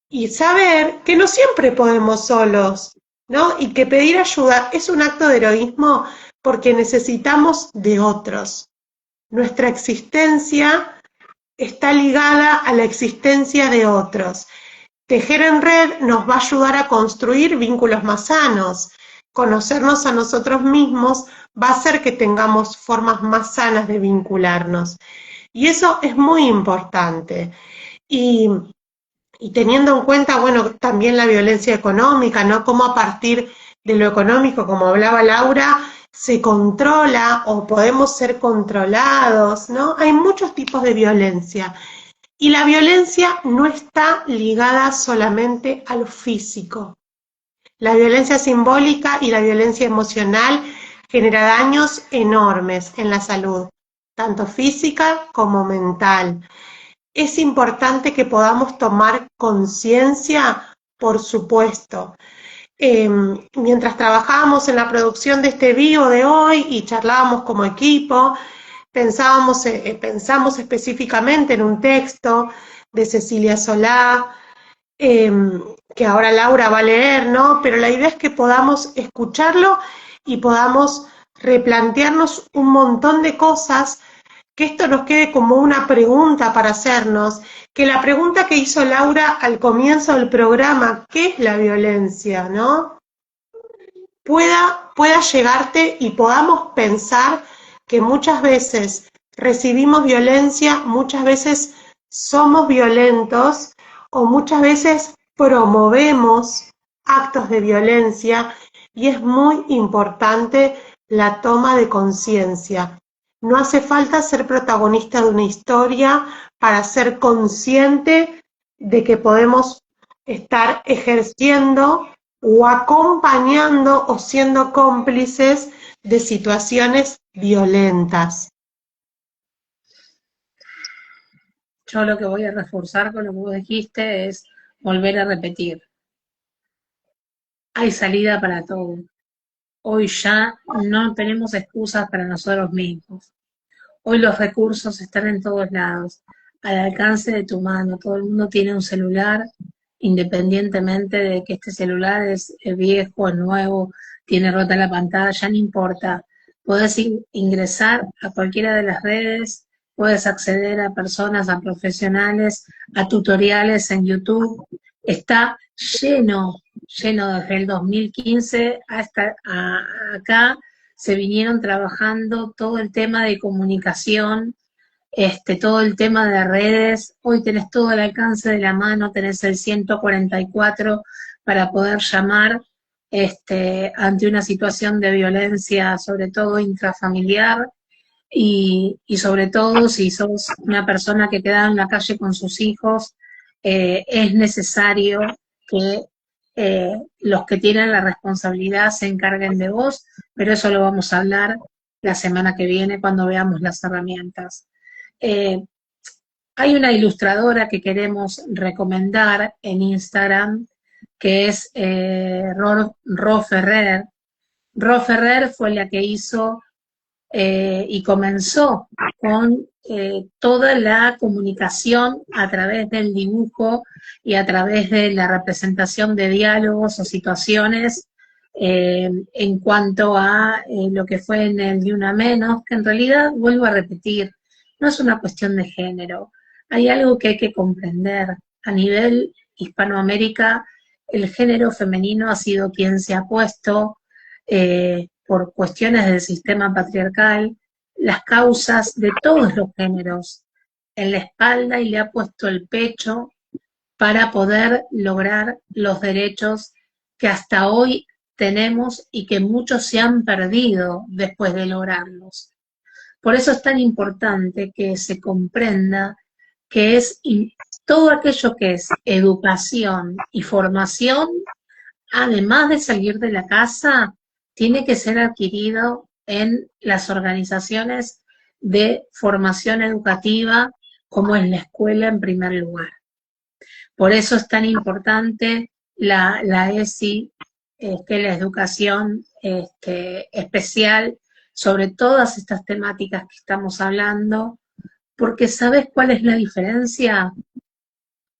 y saber que no siempre podemos solos, ¿no? Y que pedir ayuda es un acto de heroísmo porque necesitamos de otros. Nuestra existencia está ligada a la existencia de otros. Tejer en red nos va a ayudar a construir vínculos más sanos. Conocernos a nosotros mismos va a hacer que tengamos formas más sanas de vincularnos. Y eso es muy importante. Y, y teniendo en cuenta, bueno, también la violencia económica, ¿no? Cómo a partir de lo económico, como hablaba Laura, se controla o podemos ser controlados, ¿no? Hay muchos tipos de violencia. Y la violencia no está ligada solamente a lo físico. La violencia simbólica y la violencia emocional genera daños enormes en la salud, tanto física como mental. Es importante que podamos tomar conciencia, por supuesto. Mientras trabajábamos en la producción de este vivo de hoy y charlábamos como equipo, pensamos específicamente en un texto de Cecilia Solá, que ahora Laura va a leer, ¿no? Pero la idea es que podamos escucharlo y podamos replantearnos un montón de cosas, que esto nos quede como una pregunta para hacernos, que la pregunta que hizo Laura al comienzo del programa, ¿qué es la violencia, no? Pueda llegarte y podamos pensar que muchas veces recibimos violencia, muchas veces somos violentos o muchas veces promovemos actos de violencia, y es muy importante la toma de conciencia. No hace falta ser protagonista de una historia para ser consciente de que podemos estar ejerciendo o acompañando o siendo cómplices de situaciones violentas. Yo lo que voy a reforzar con lo que vos dijiste es volver a repetir. Hay salida para todo. Hoy ya no tenemos excusas para nosotros mismos. Hoy los recursos están en todos lados, al alcance de tu mano. Todo el mundo tiene un celular, independientemente de que este celular es viejo, es nuevo, tiene rota la pantalla, ya no importa. Podés ingresar a cualquiera de las redes, puedes acceder a personas, a profesionales, a tutoriales en YouTube. Está lleno desde el 2015 hasta acá se vinieron trabajando todo el tema de comunicación, todo el tema de redes. Hoy tenés todo al alcance de la mano, tenés el 144 para poder llamar ante una situación de violencia, sobre todo intrafamiliar, y sobre todo si sos una persona que queda en la calle con sus hijos, es necesario que los que tienen la responsabilidad se encarguen de vos, pero eso lo vamos a hablar la semana que viene cuando veamos las herramientas. Eh, Hay una ilustradora que queremos recomendar en Instagram, que es Ro Ferrer. Ro Ferrer fue la que hizo y comenzó con toda la comunicación a través del dibujo y a través de la representación de diálogos o situaciones en cuanto a lo que fue en el Ni Una Menos, que en realidad, vuelvo a repetir, no es una cuestión de género. Hay algo que hay que comprender. A nivel Hispanoamérica, el género femenino ha sido quien se ha puesto por cuestiones del sistema patriarcal, las causas de todos los géneros en la espalda y le ha puesto el pecho para poder lograr los derechos que hasta hoy tenemos y que muchos se han perdido después de lograrlos. Por eso es tan importante que se comprenda que es todo aquello que es educación y formación, además de salir de la casa, tiene que ser adquirido en las organizaciones de formación educativa, como en la escuela en primer lugar. Por eso es tan importante la ESI, la educación especial, sobre todas estas temáticas que estamos hablando, porque ¿sabes cuál es la diferencia?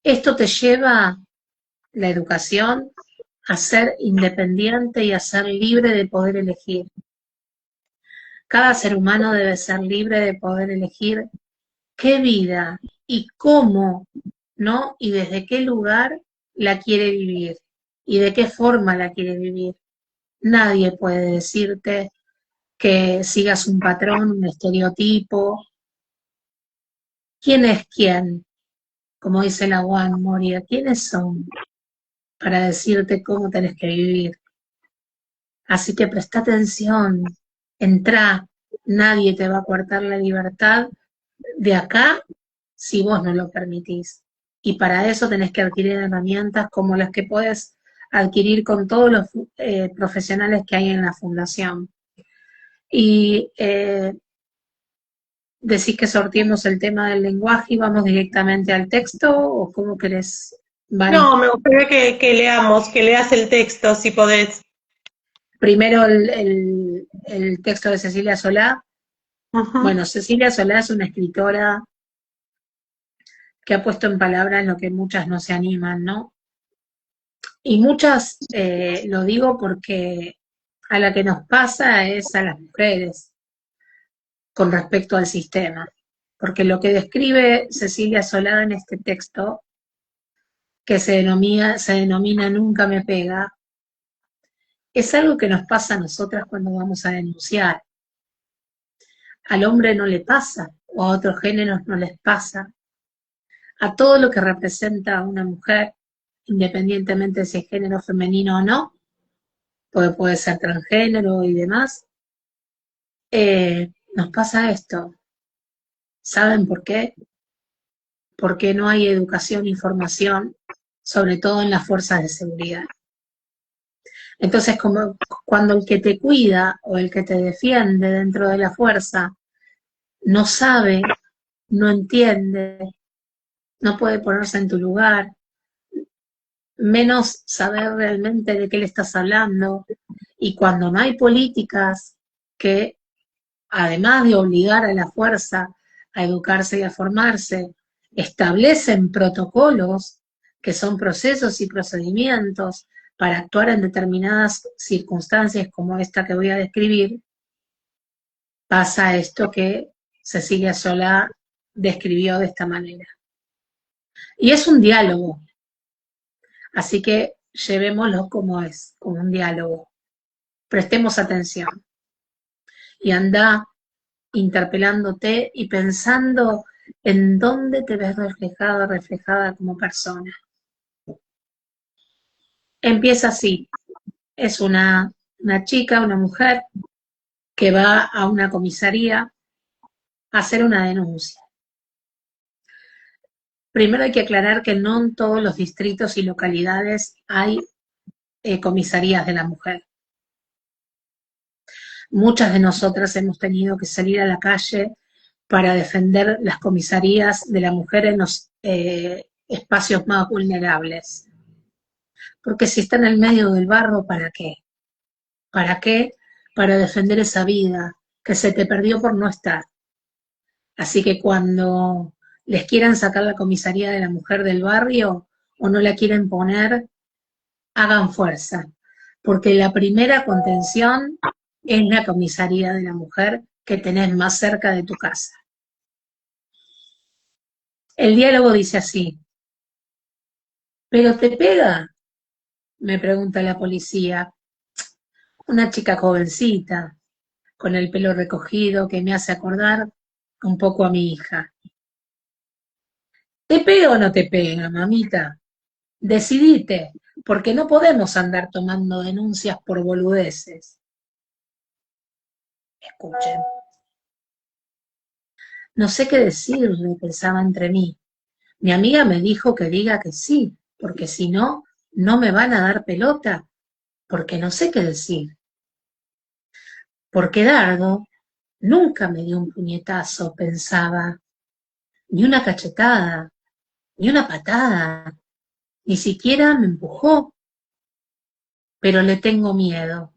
Esto te lleva, la educación, a ser independiente y a ser libre de poder elegir. Cada ser humano debe ser libre de poder elegir qué vida y cómo, ¿no? Y desde qué lugar la quiere vivir y de qué forma la quiere vivir. Nadie puede decirte que sigas un patrón, un estereotipo. ¿Quién es quién? Como dice la Juan Moria, ¿quiénes son para decirte cómo tenés que vivir? Así que presta atención, Entrá, nadie te va a coartar la libertad de acá si vos no lo permitís. Y para eso tenés que adquirir herramientas como las que podés adquirir con todos los profesionales que hay en la fundación. Y decís que sorteemos el tema del lenguaje y vamos directamente al texto, ¿o cómo querés, Vani? No, me gustaría que leamos, que leas el texto, si podés. Primero el texto de Cecilia Solá. Ujú. Bueno, Cecilia Solá es una escritora que ha puesto en palabras lo que muchas no se animan, ¿no? Y muchas, lo digo porque a la que nos pasa es a las mujeres con respecto al sistema. Porque lo que describe Cecilia Solá en este texto, que se denomina Nunca me pega, es algo que nos pasa a nosotras cuando vamos a denunciar. Al hombre no le pasa, o a otros géneros no les pasa. A todo lo que representa a una mujer, independientemente de si es género femenino o no, puede ser transgénero y demás, nos pasa esto. ¿Saben por qué? Porque no hay educación y formación, sobre todo en las fuerzas de seguridad. Entonces, como cuando el que te cuida o el que te defiende dentro de la fuerza no sabe, no entiende, no puede ponerse en tu lugar, menos saber realmente de qué le estás hablando, y cuando no hay políticas que, además de obligar a la fuerza a educarse y a formarse, establecen protocolos que son procesos y procedimientos para actuar en determinadas circunstancias como esta que voy a describir, pasa esto que Cecilia Solá describió de esta manera. Y es un diálogo, así que llevémoslo como es, como un diálogo. Prestemos atención y anda interpelándote y pensando en dónde te ves reflejado, reflejada como persona. Empieza así, es una chica, una mujer que va a una comisaría a hacer una denuncia. Primero hay que aclarar que no en todos los distritos y localidades hay comisarías de la mujer. Muchas de nosotras hemos tenido que salir a la calle para defender las comisarías de la mujer en los espacios más vulnerables. Porque si está en el medio del barro, ¿para qué? ¿Para qué? Para defender esa vida que se te perdió por no estar. Así que cuando les quieran sacar la comisaría de la mujer del barrio o no la quieren poner, hagan fuerza, porque la primera contención es la comisaría de la mujer que tenés más cerca de tu casa. El diálogo dice así: ¿pero te pega?, me pregunta la policía, una chica jovencita, con el pelo recogido que me hace acordar un poco a mi hija. ¿Te pega o no te pega, mamita? Decidite, porque no podemos andar tomando denuncias por boludeces. Escuchen. No sé qué decirle, pensaba entre mí. Mi amiga me dijo que diga que sí, porque si no, no me van a dar pelota, porque no sé qué decir. Porque Dardo nunca me dio un puñetazo, pensaba, ni una cachetada, ni una patada, ni siquiera me empujó, pero le tengo miedo,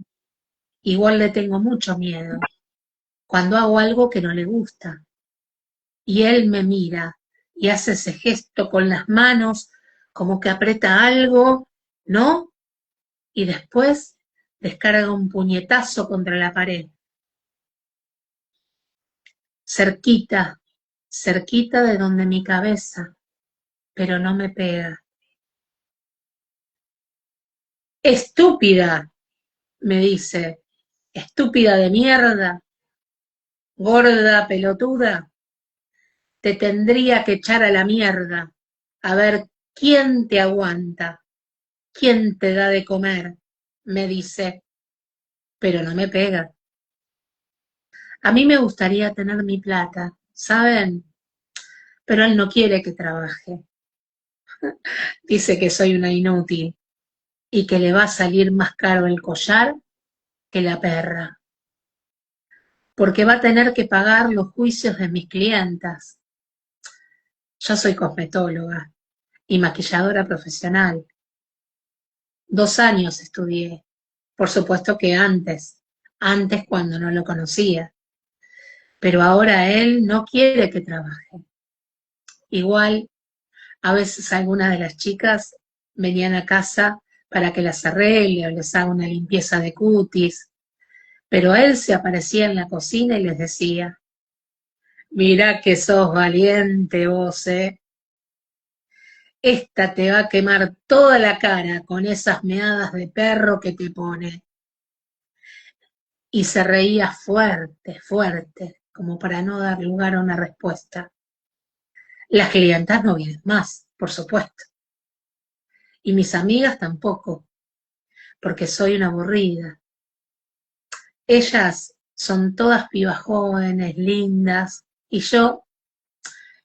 igual le tengo mucho miedo, cuando hago algo que no le gusta. Y él me mira y hace ese gesto con las manos, como que aprieta algo, ¿no? Y después descarga un puñetazo contra la pared. Cerquita, cerquita de donde mi cabeza, pero no me pega. Estúpida, me dice, estúpida de mierda, gorda, pelotuda, te tendría que echar a la mierda, a ver quién te aguanta, quién te da de comer, me dice, pero no me pega. A mí me gustaría tener mi plata, ¿saben? Pero él no quiere que trabaje. Dice que soy una inútil y que le va a salir más caro el collar que la perra, porque va a tener que pagar los juicios de mis clientas. Yo soy cosmetóloga y maquilladora profesional. 2 años estudié, por supuesto que antes cuando no lo conocía, pero ahora él no quiere que trabaje. Igual, a veces algunas de las chicas venían a casa para que las arregle o les haga una limpieza de cutis, pero él se aparecía en la cocina y les decía, mirá que sos valiente vos, ¿eh? Esta te va a quemar toda la cara con esas meadas de perro que te pone. Y se reía fuerte, fuerte, como para no dar lugar a una respuesta. Las clientas no vienen más, por supuesto, y mis amigas tampoco, porque soy una aburrida. Ellas son todas pibas jóvenes, lindas, y yo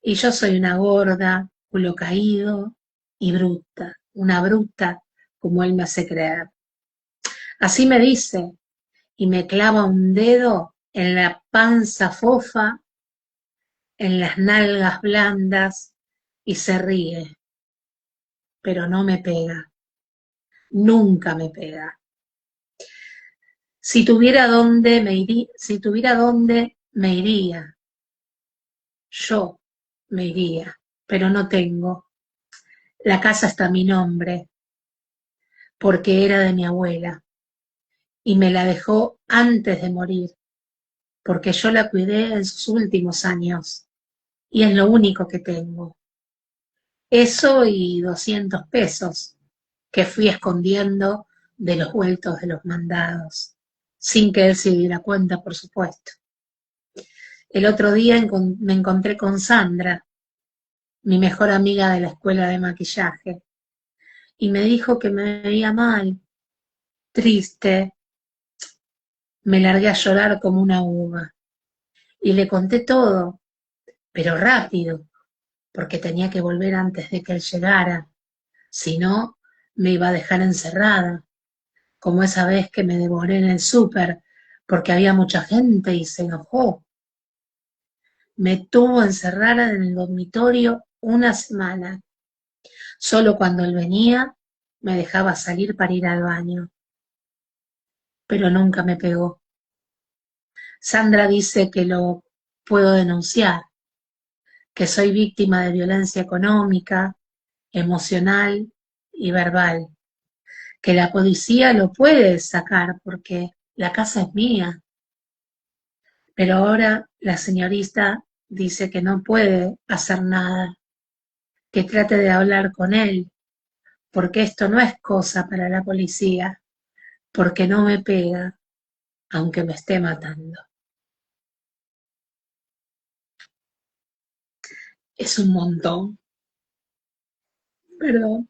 soy una gorda, culo caído y bruta, una bruta como él me hace creer. Así me dice, y me clava un dedo en la panza fofa, en las nalgas blandas, y se ríe, pero no me pega, nunca me pega. Si tuviera dónde, me iría, yo me iría, pero no tengo. La casa está a mi nombre, porque era de mi abuela, y me la dejó antes de morir, porque yo la cuidé en sus últimos años, y es lo único que tengo. Eso y 200 pesos que fui escondiendo de los vueltos de los mandados, sin que él se diera cuenta, por supuesto. El otro día me encontré con Sandra, mi mejor amiga de la escuela de maquillaje, y me dijo que me veía mal, triste. Me largué a llorar como una uva, y le conté todo, pero rápido, porque tenía que volver antes de que él llegara, si no, me iba a dejar encerrada, como esa vez que me devoré en el súper, porque había mucha gente y se enojó. Me tuvo encerrada en el dormitorio una semana. Solo cuando él venía me dejaba salir para ir al baño, pero nunca me pegó. Sandra dice que lo puedo denunciar, que soy víctima de violencia económica, emocional y verbal, que la policía lo puede sacar porque la casa es mía, pero ahora la señorita dice que no puede hacer nada, que trate de hablar con él, porque esto no es cosa para la policía, porque no me pega, aunque me esté matando. Es un montón, perdón.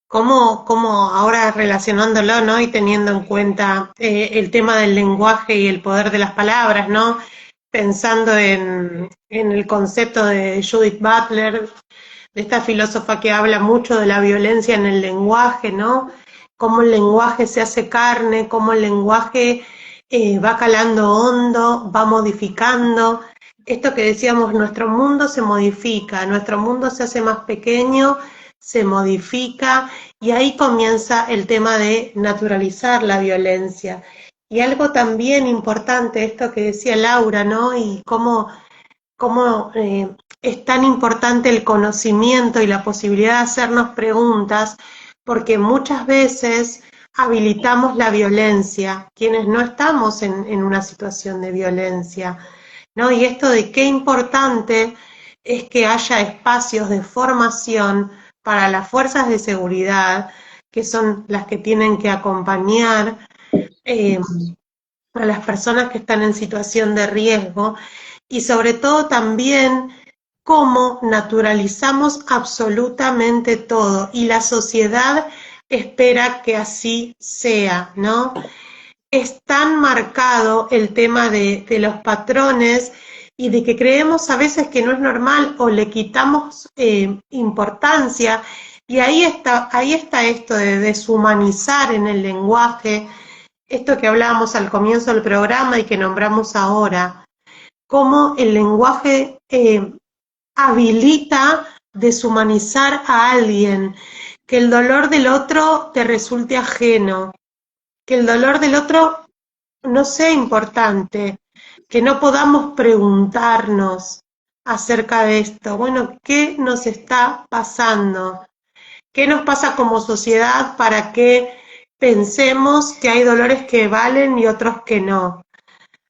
Cómo ahora relacionándolo, ¿no? Y teniendo en cuenta el tema del lenguaje y el poder de las palabras, ¿no? Pensando en el concepto de Judith Butler, de esta filósofa que habla mucho de la violencia en el lenguaje, ¿no? Cómo el lenguaje se hace carne, cómo el lenguaje va calando hondo, va modificando. Esto que decíamos, nuestro mundo se modifica, nuestro mundo se hace más pequeño, se modifica, y ahí comienza el tema de naturalizar la violencia. Y algo también importante, esto que decía Laura, ¿no? Y cómo es tan importante el conocimiento y la posibilidad de hacernos preguntas, porque muchas veces habilitamos la violencia, quienes no estamos en una situación de violencia, ¿no? Y esto de qué importante es que haya espacios de formación para las fuerzas de seguridad, que son las que tienen que acompañar a las personas que están en situación de riesgo, y sobre todo también cómo naturalizamos absolutamente todo y la sociedad espera que así sea, ¿no? es tan marcado el tema de los patrones y de que creemos a veces que no es normal o le quitamos importancia. Y ahí está esto de deshumanizar en el lenguaje, esto que hablábamos al comienzo del programa y que nombramos ahora, cómo el lenguaje habilita deshumanizar a alguien, que el dolor del otro te resulte ajeno, que el dolor del otro no sea importante, que no podamos preguntarnos acerca de esto. Bueno, ¿qué nos está pasando? ¿Qué nos pasa como sociedad para que pensemos que hay dolores que valen y otros que no?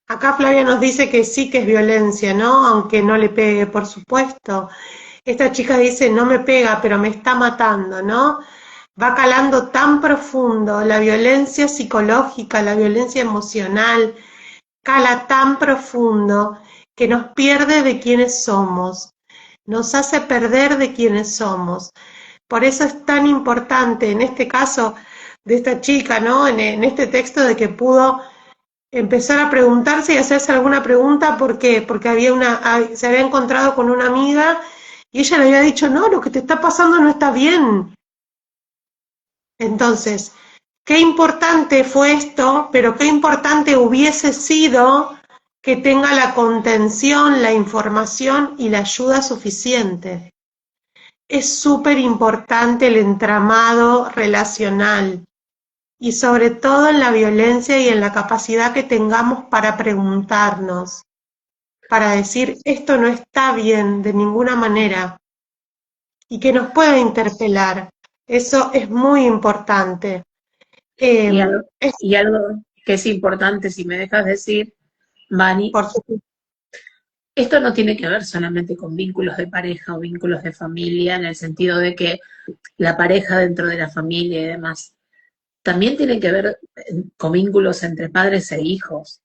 Acá Flavia nos dice que sí que es violencia, ¿no? Aunque no le pegue, por supuesto. Esta chica dice, no me pega, pero me está matando, ¿no? Va calando tan profundo, la violencia psicológica, la violencia emocional, cala tan profundo que nos pierde de quiénes somos, nos hace perder de quiénes somos. Por eso es tan importante, en este caso de esta chica, ¿no? En este texto de que pudo empezar a preguntarse y hacerse alguna pregunta, ¿por qué? Porque se había encontrado con una amiga y ella le había dicho, no, lo que te está pasando no está bien. Entonces, qué importante fue esto, pero qué importante hubiese sido que tenga la contención, la información y la ayuda suficiente. Es súper importante el entramado relacional y sobre todo en la violencia y en la capacidad que tengamos para preguntarnos, para decir esto no está bien de ninguna manera y que nos pueda interpelar. Eso es muy importante. Y algo, Es y algo que es importante, si me dejas decir, Vani, por supuesto. esto no tiene que ver solamente con vínculos de pareja o vínculos de familia, en el sentido de que la pareja dentro de la familia y demás. También tiene que ver con vínculos entre padres e hijos.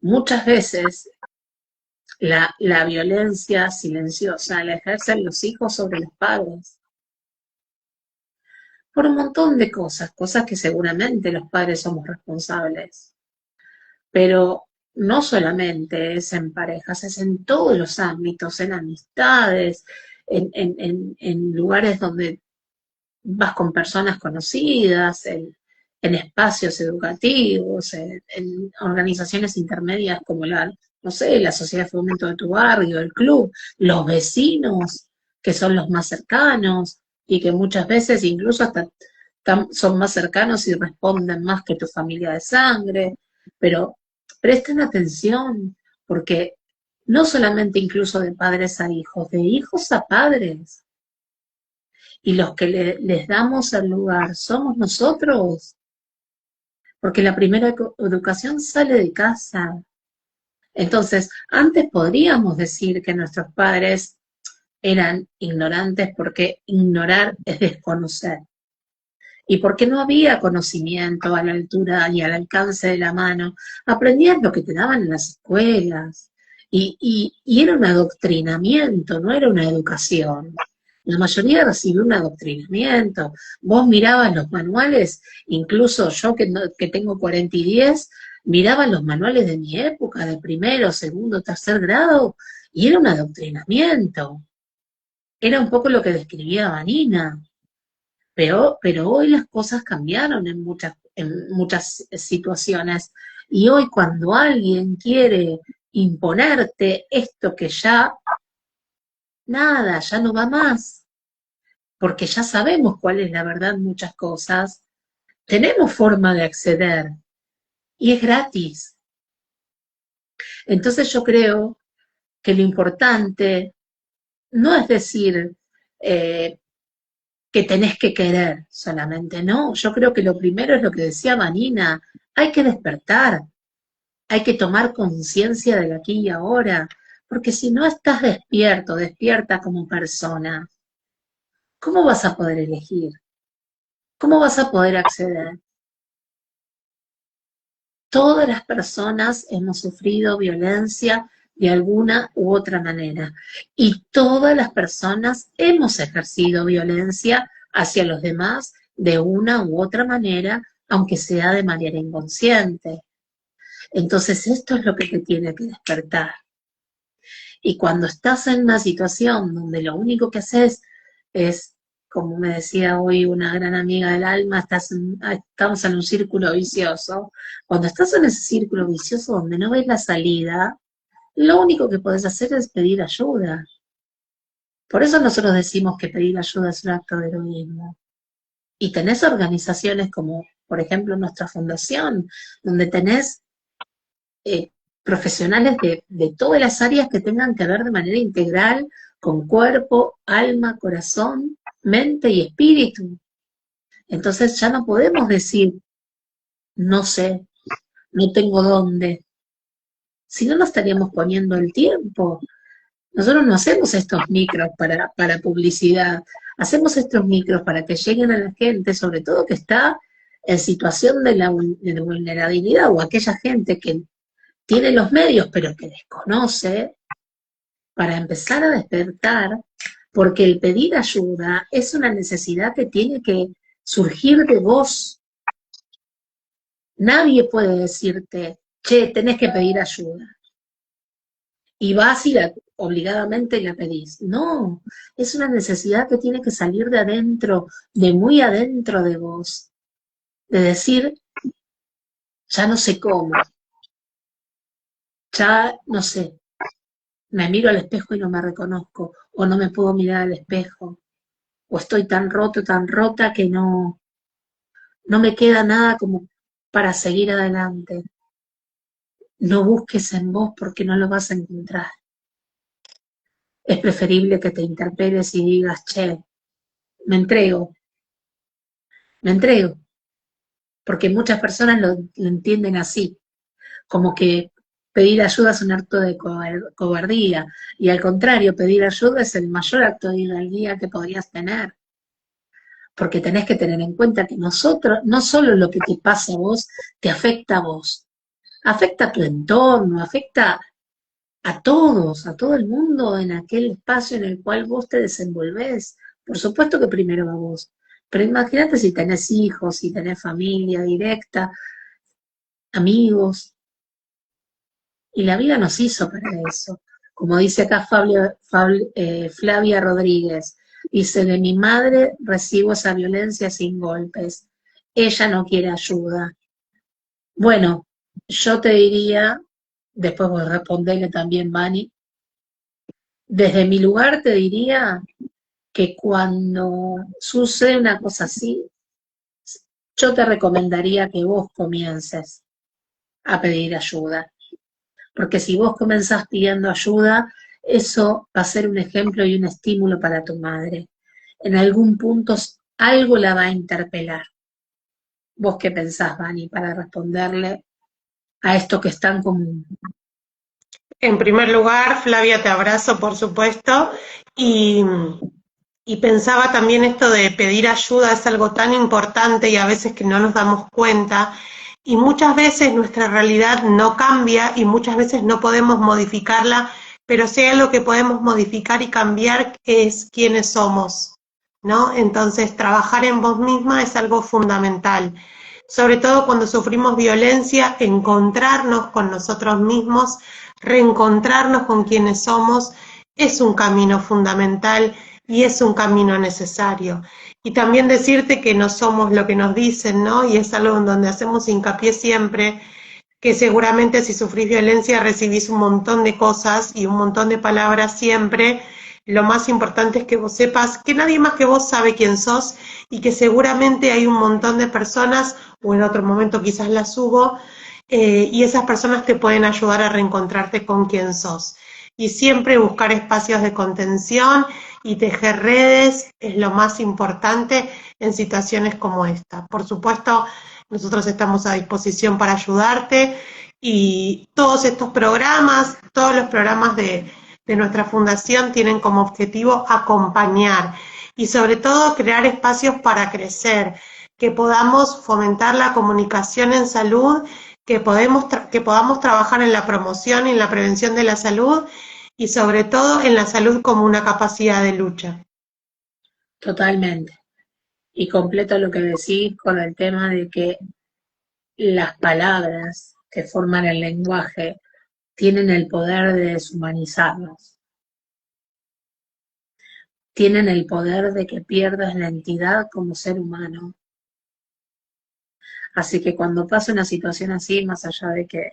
Muchas veces la violencia silenciosa la ejercen los hijos sobre los padres. Por un montón de cosas, cosas que seguramente los padres somos responsables. Pero no solamente es en parejas, es en todos los ámbitos, en amistades, en lugares donde vas con personas conocidas, en espacios educativos, en organizaciones intermedias como no sé, la sociedad de fomento de tu barrio, el club, los vecinos, que son los más cercanos y que muchas veces incluso hasta son más cercanos y responden más que tu familia de sangre, pero presten atención, porque no solamente incluso de padres a hijos, de hijos a padres, y los que les damos el lugar somos nosotros, porque la primera educación sale de casa. Entonces, antes podríamos decir que nuestros padres eran ignorantes porque ignorar es desconocer. Y porque no había conocimiento a la altura y al alcance de la mano, aprendías lo que te daban en las escuelas. Y era un adoctrinamiento, no era una educación. La mayoría recibió un adoctrinamiento. Vos mirabas los manuales, incluso yo que tengo 40 y 10, miraba los manuales de mi época, de primero, segundo, tercer grado, y era un adoctrinamiento. Era un poco lo que describía Vanina. Pero hoy las cosas cambiaron en muchas situaciones. Y hoy cuando alguien quiere imponerte esto que ya, nada, ya no va más, porque ya sabemos cuál es la verdad en muchas cosas, tenemos forma de acceder y es gratis. Entonces yo creo que lo importante no es decir que tenés que querer solamente, no. Yo creo que lo primero es lo que decía Vanina, hay que despertar, hay que tomar conciencia del aquí y ahora, porque si no estás despierto, despierta como persona, ¿cómo vas a poder elegir? ¿Cómo vas a poder acceder? Todas las personas hemos sufrido violencia de alguna u otra manera y todas las personas hemos ejercido violencia hacia los demás de una u otra manera aunque sea de manera inconsciente. Entonces esto es lo que te tiene que despertar. Y cuando estás en una situación donde lo único que haces es, como me decía hoy una gran amiga del alma, estamos en un círculo vicioso. Cuando estás en ese círculo vicioso donde no ves la salida, lo único que podés hacer es pedir ayuda. Por eso nosotros decimos que pedir ayuda es un acto de heroísmo. Y tenés organizaciones como, por ejemplo, nuestra fundación, donde tenés eh, profesionales de todas las áreas que tengan que ver de manera integral con cuerpo, alma, corazón, mente y espíritu. Entonces ya no podemos decir, no sé, no tengo dónde. Si no, nos estaríamos poniendo el tiempo. Nosotros no hacemos estos micros para publicidad, hacemos estos micros para que lleguen a la gente, sobre todo que está en situación de vulnerabilidad o aquella gente que tiene los medios pero que desconoce, para empezar a despertar, porque el pedir ayuda es una necesidad que tiene que surgir de vos. Nadie puede decirte, che, tenés que pedir ayuda. Y vas y obligadamente la pedís. No, es una necesidad que tiene que salir de adentro, de muy adentro de vos. De decir, ya no sé cómo, ya no sé, me miro al espejo y no me reconozco, o no me puedo mirar al espejo, o estoy tan roto, tan rota que no me queda nada como para seguir adelante. No busques en vos porque no lo vas a encontrar. Es preferible que te interpeles y digas, che, me entrego, me entrego, porque muchas personas lo entienden así, como que pedir ayuda es un acto de cobardía, y al contrario, pedir ayuda es el mayor acto de hidalguía que podrías tener, porque tenés que tener en cuenta que nosotros, no solo lo que te pasa a vos, te afecta a vos, afecta a tu entorno, afecta a todo el mundo en aquel espacio en el cual vos te desenvolvés. Por supuesto que primero a vos, pero imagínate si tenés hijos, si tenés familia directa, amigos, y la vida nos hizo para eso. Como dice acá Flavia Rodríguez, dice, de mi madre recibo esa violencia sin golpes. Ella no quiere ayuda. Bueno, yo te diría, después vos responderle también, Mani, desde mi lugar te diría que cuando sucede una cosa así, yo te recomendaría que vos comiences a pedir ayuda. Porque si vos comenzás pidiendo ayuda, eso va a ser un ejemplo y un estímulo para tu madre. En algún punto algo la va a interpelar. ¿Vos qué pensás, Vani, para responderle a esto que es tan común? En primer lugar, Flavia, te abrazo, por supuesto, y, y pensaba también esto de pedir ayuda es algo tan importante y a veces que no nos damos cuenta, y muchas veces nuestra realidad no cambia y muchas veces no podemos modificarla, pero si hay algo que podemos modificar y cambiar es quiénes somos, ¿no? Entonces, trabajar en vos misma es algo fundamental. Sobre todo cuando sufrimos violencia, encontrarnos con nosotros mismos, reencontrarnos con quienes somos, es un camino fundamental y es un camino necesario. Y también decirte que no somos lo que nos dicen, ¿no? Y es algo en donde hacemos hincapié siempre, que seguramente si sufrís violencia recibís un montón de cosas y un montón de palabras siempre. Lo más importante es que vos sepas que nadie más que vos sabe quién sos y que seguramente hay un montón de personas, o en otro momento quizás las subo, y esas personas te pueden ayudar a reencontrarte con quién sos. Y siempre buscar espacios de contención y tejer redes es lo más importante en situaciones como esta. Por supuesto, nosotros estamos a disposición para ayudarte y todos estos programas, todos los programas de nuestra fundación tienen como objetivo acompañar y sobre todo crear espacios para crecer, que podamos fomentar la comunicación en salud, que podamos trabajar en la promoción y en la prevención de la salud y sobre todo en la salud como una capacidad de lucha. Totalmente. Y completo lo que decís con el tema de que las palabras que forman el lenguaje tienen el poder de deshumanizarnos, tienen el poder de que pierdas la entidad como ser humano. Así que cuando pasa una situación así, más allá de que,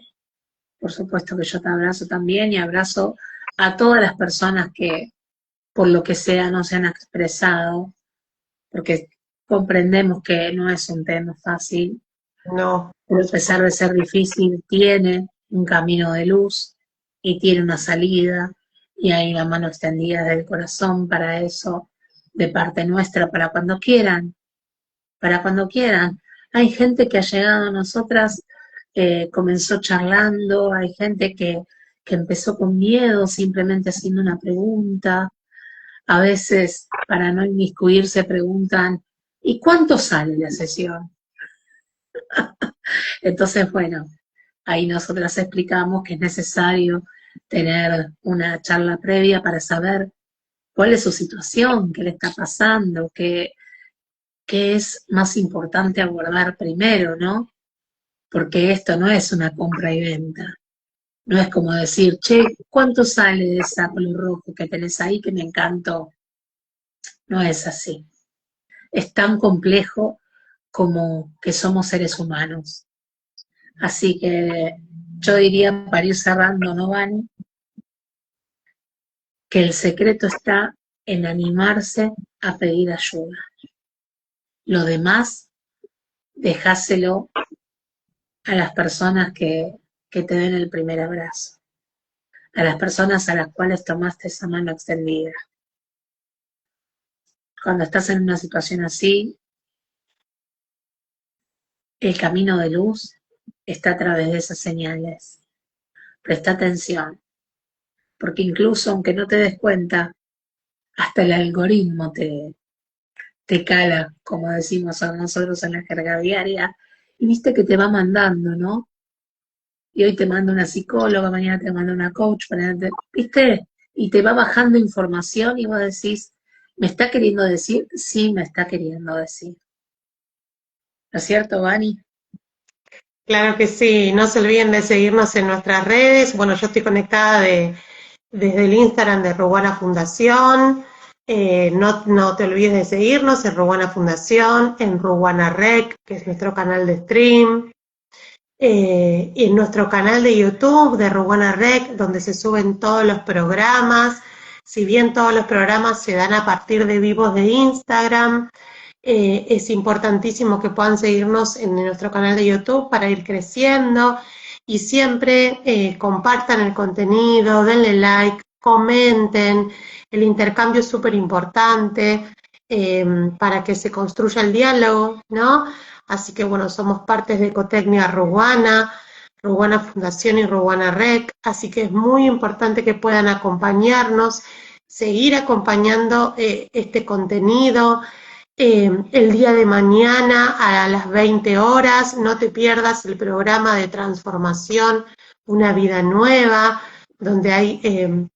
por supuesto que yo te abrazo también y abrazo a todas las personas que por lo que sea no se han expresado, porque comprendemos que no es un tema fácil, No, pero por a pesar de supuesto. ser difícil, tiene un camino de luz y tiene una salida, y hay la mano extendida del corazón para eso, de parte nuestra, para cuando quieran, para cuando quieran. Hay gente que ha llegado a nosotras, comenzó charlando, hay gente que empezó con miedo, simplemente haciendo una pregunta. A veces, para no inmiscuirse, preguntan, ¿y cuánto sale la sesión? Entonces, bueno, ahí nosotras explicamos que es necesario tener una charla previa para saber cuál es su situación, qué le está pasando, qué es más importante abordar primero, ¿no? Porque esto no es una compra y venta. No es como decir, che, ¿cuánto sale de ese pelo rojo que tenés ahí que me encantó? No es así. Es tan complejo como que somos seres humanos. Así que yo diría, para ir cerrando, ¿no, Vani? Que el secreto está en animarse a pedir ayuda. Lo demás, dejáselo a las personas que te den el primer abrazo, a las personas a las cuales tomaste esa mano extendida. Cuando estás en una situación así, el camino de luz está a través de esas señales. Presta atención, porque incluso aunque no te des cuenta, hasta el algoritmo te cala, como decimos a nosotros en la jerga diaria, y viste que te va mandando, ¿no? Y hoy te manda una psicóloga, mañana te manda una coach, ¿viste? Y te va bajando información y vos decís, ¿me está queriendo decir? Sí, me está queriendo decir. ¿No es cierto, Vani? Claro que sí, no se olviden de seguirnos en nuestras redes. Bueno, yo estoy conectada desde el Instagram de Ruana Fundación. No te olvides de seguirnos en Ruana Fundación, en Ruana Rec, que es nuestro canal de stream, y en nuestro canal de YouTube de Ruana Rec, donde se suben todos los programas. Si bien todos los programas se dan a partir de vivos de Instagram, es importantísimo que puedan seguirnos en nuestro canal de YouTube para ir creciendo y siempre compartan el contenido, denle like, comenten, el intercambio es súper importante para que se construya el diálogo, ¿no? Así que bueno, somos partes de Ecotecnia Ruana, Ruana Fundación y Ruana Rec, así que es muy importante que puedan acompañarnos, seguir acompañando este contenido. El día de mañana a las 20 horas, no te pierdas el programa de transformación, Una Vida Nueva, donde hay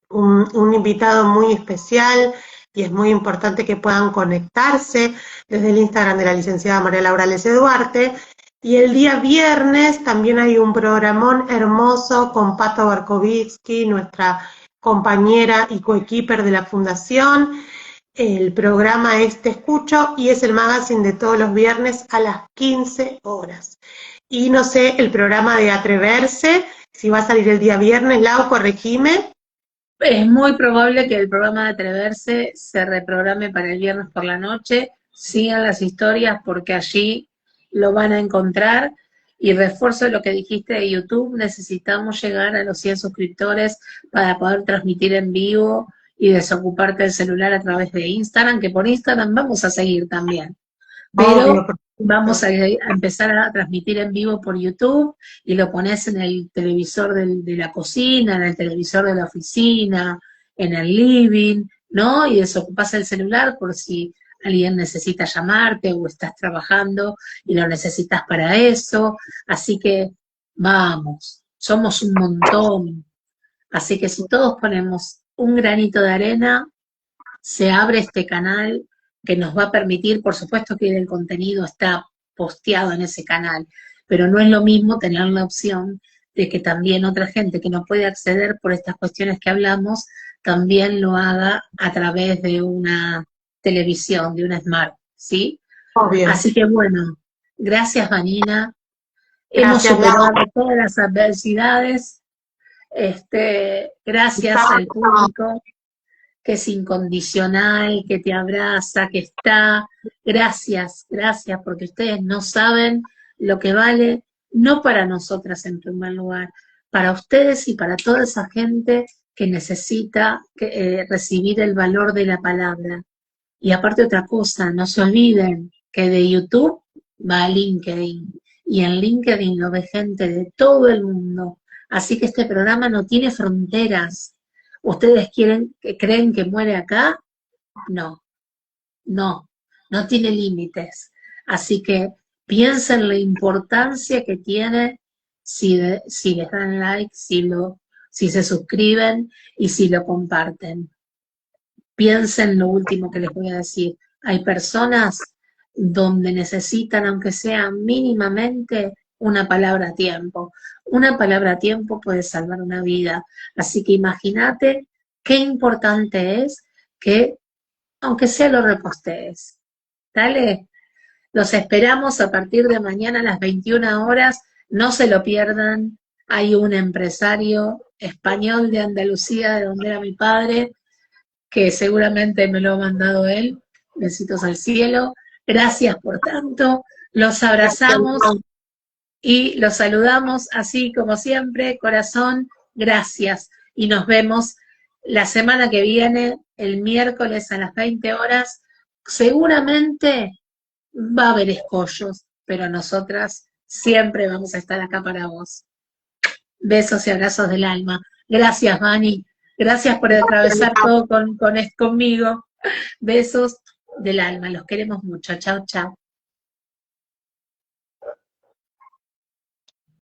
un invitado muy especial y es muy importante que puedan conectarse desde el Instagram de la licenciada María Laura Lese Duarte. Y el día viernes también hay un programón hermoso con Pato Barkovitsky, nuestra compañera y coequiper de la Fundación. El programa es Te Escucho y es el magazine de todos los viernes a las 15 horas. Y no sé, el programa de Atreverse, si va a salir el día viernes, Lau, corregime. Es muy probable que el programa de Atreverse se reprograme para el viernes por la noche. Sigan las historias porque allí lo van a encontrar. Y refuerzo lo que dijiste de YouTube, necesitamos llegar a los 100 suscriptores para poder transmitir en vivo y desocuparte el celular a través de Instagram, que por Instagram vamos a seguir también. Obvio, Pero por vamos supuesto. a empezar a transmitir en vivo por YouTube y lo pones en el televisor de la cocina, en el televisor de la oficina, en el living, ¿no? Y desocupas el celular por si alguien necesita llamarte o estás trabajando y lo necesitas para eso. Así que vamos, somos un montón. Así que si todos ponemos un granito de arena, se abre este canal que nos va a permitir, por supuesto que el contenido está posteado en ese canal, pero no es lo mismo tener la opción de que también otra gente que no puede acceder por estas cuestiones que hablamos, también lo haga a través de una televisión, de una smart, ¿sí? Obvio. Así que bueno, gracias Vanina, hemos Gracias, superado Lau. todas las adversidades, gracias al público que es incondicional, que te abraza, que está, gracias, gracias, porque ustedes no saben lo que vale, no para nosotras en primer lugar, para ustedes y para toda esa gente que necesita recibir el valor de la palabra. Y aparte otra cosa, no se olviden que de YouTube va a LinkedIn y en LinkedIn lo ve gente de todo el mundo. Así que este programa no tiene fronteras. ¿Ustedes creen que muere acá? No, no, no tiene límites. Así que piensen la importancia que tiene si les dan like, si se suscriben y si lo comparten. Piensen lo último que les voy a decir. Hay personas donde necesitan, aunque sea mínimamente, una palabra a tiempo. Una palabra a tiempo puede salvar una vida. Así que imagínate qué importante es que, aunque sea, lo repostees. ¿Dale? Los esperamos a partir de mañana a las 21 horas. No se lo pierdan. Hay un empresario español de Andalucía, de donde era mi padre, que seguramente me lo ha mandado él. Besitos al cielo. Gracias por tanto. Los Gracias, abrazamos Lau. y los saludamos así como siempre. Corazón, gracias. Y nos vemos la semana que viene, el miércoles a las 20 horas. Seguramente va a haber escollos, pero nosotras siempre vamos a estar acá para vos. Besos y abrazos del alma. Gracias, Vani. Gracias por Gracias, atravesar Lau. todo conmigo. Besos del alma. Los queremos mucho. Chao, chao.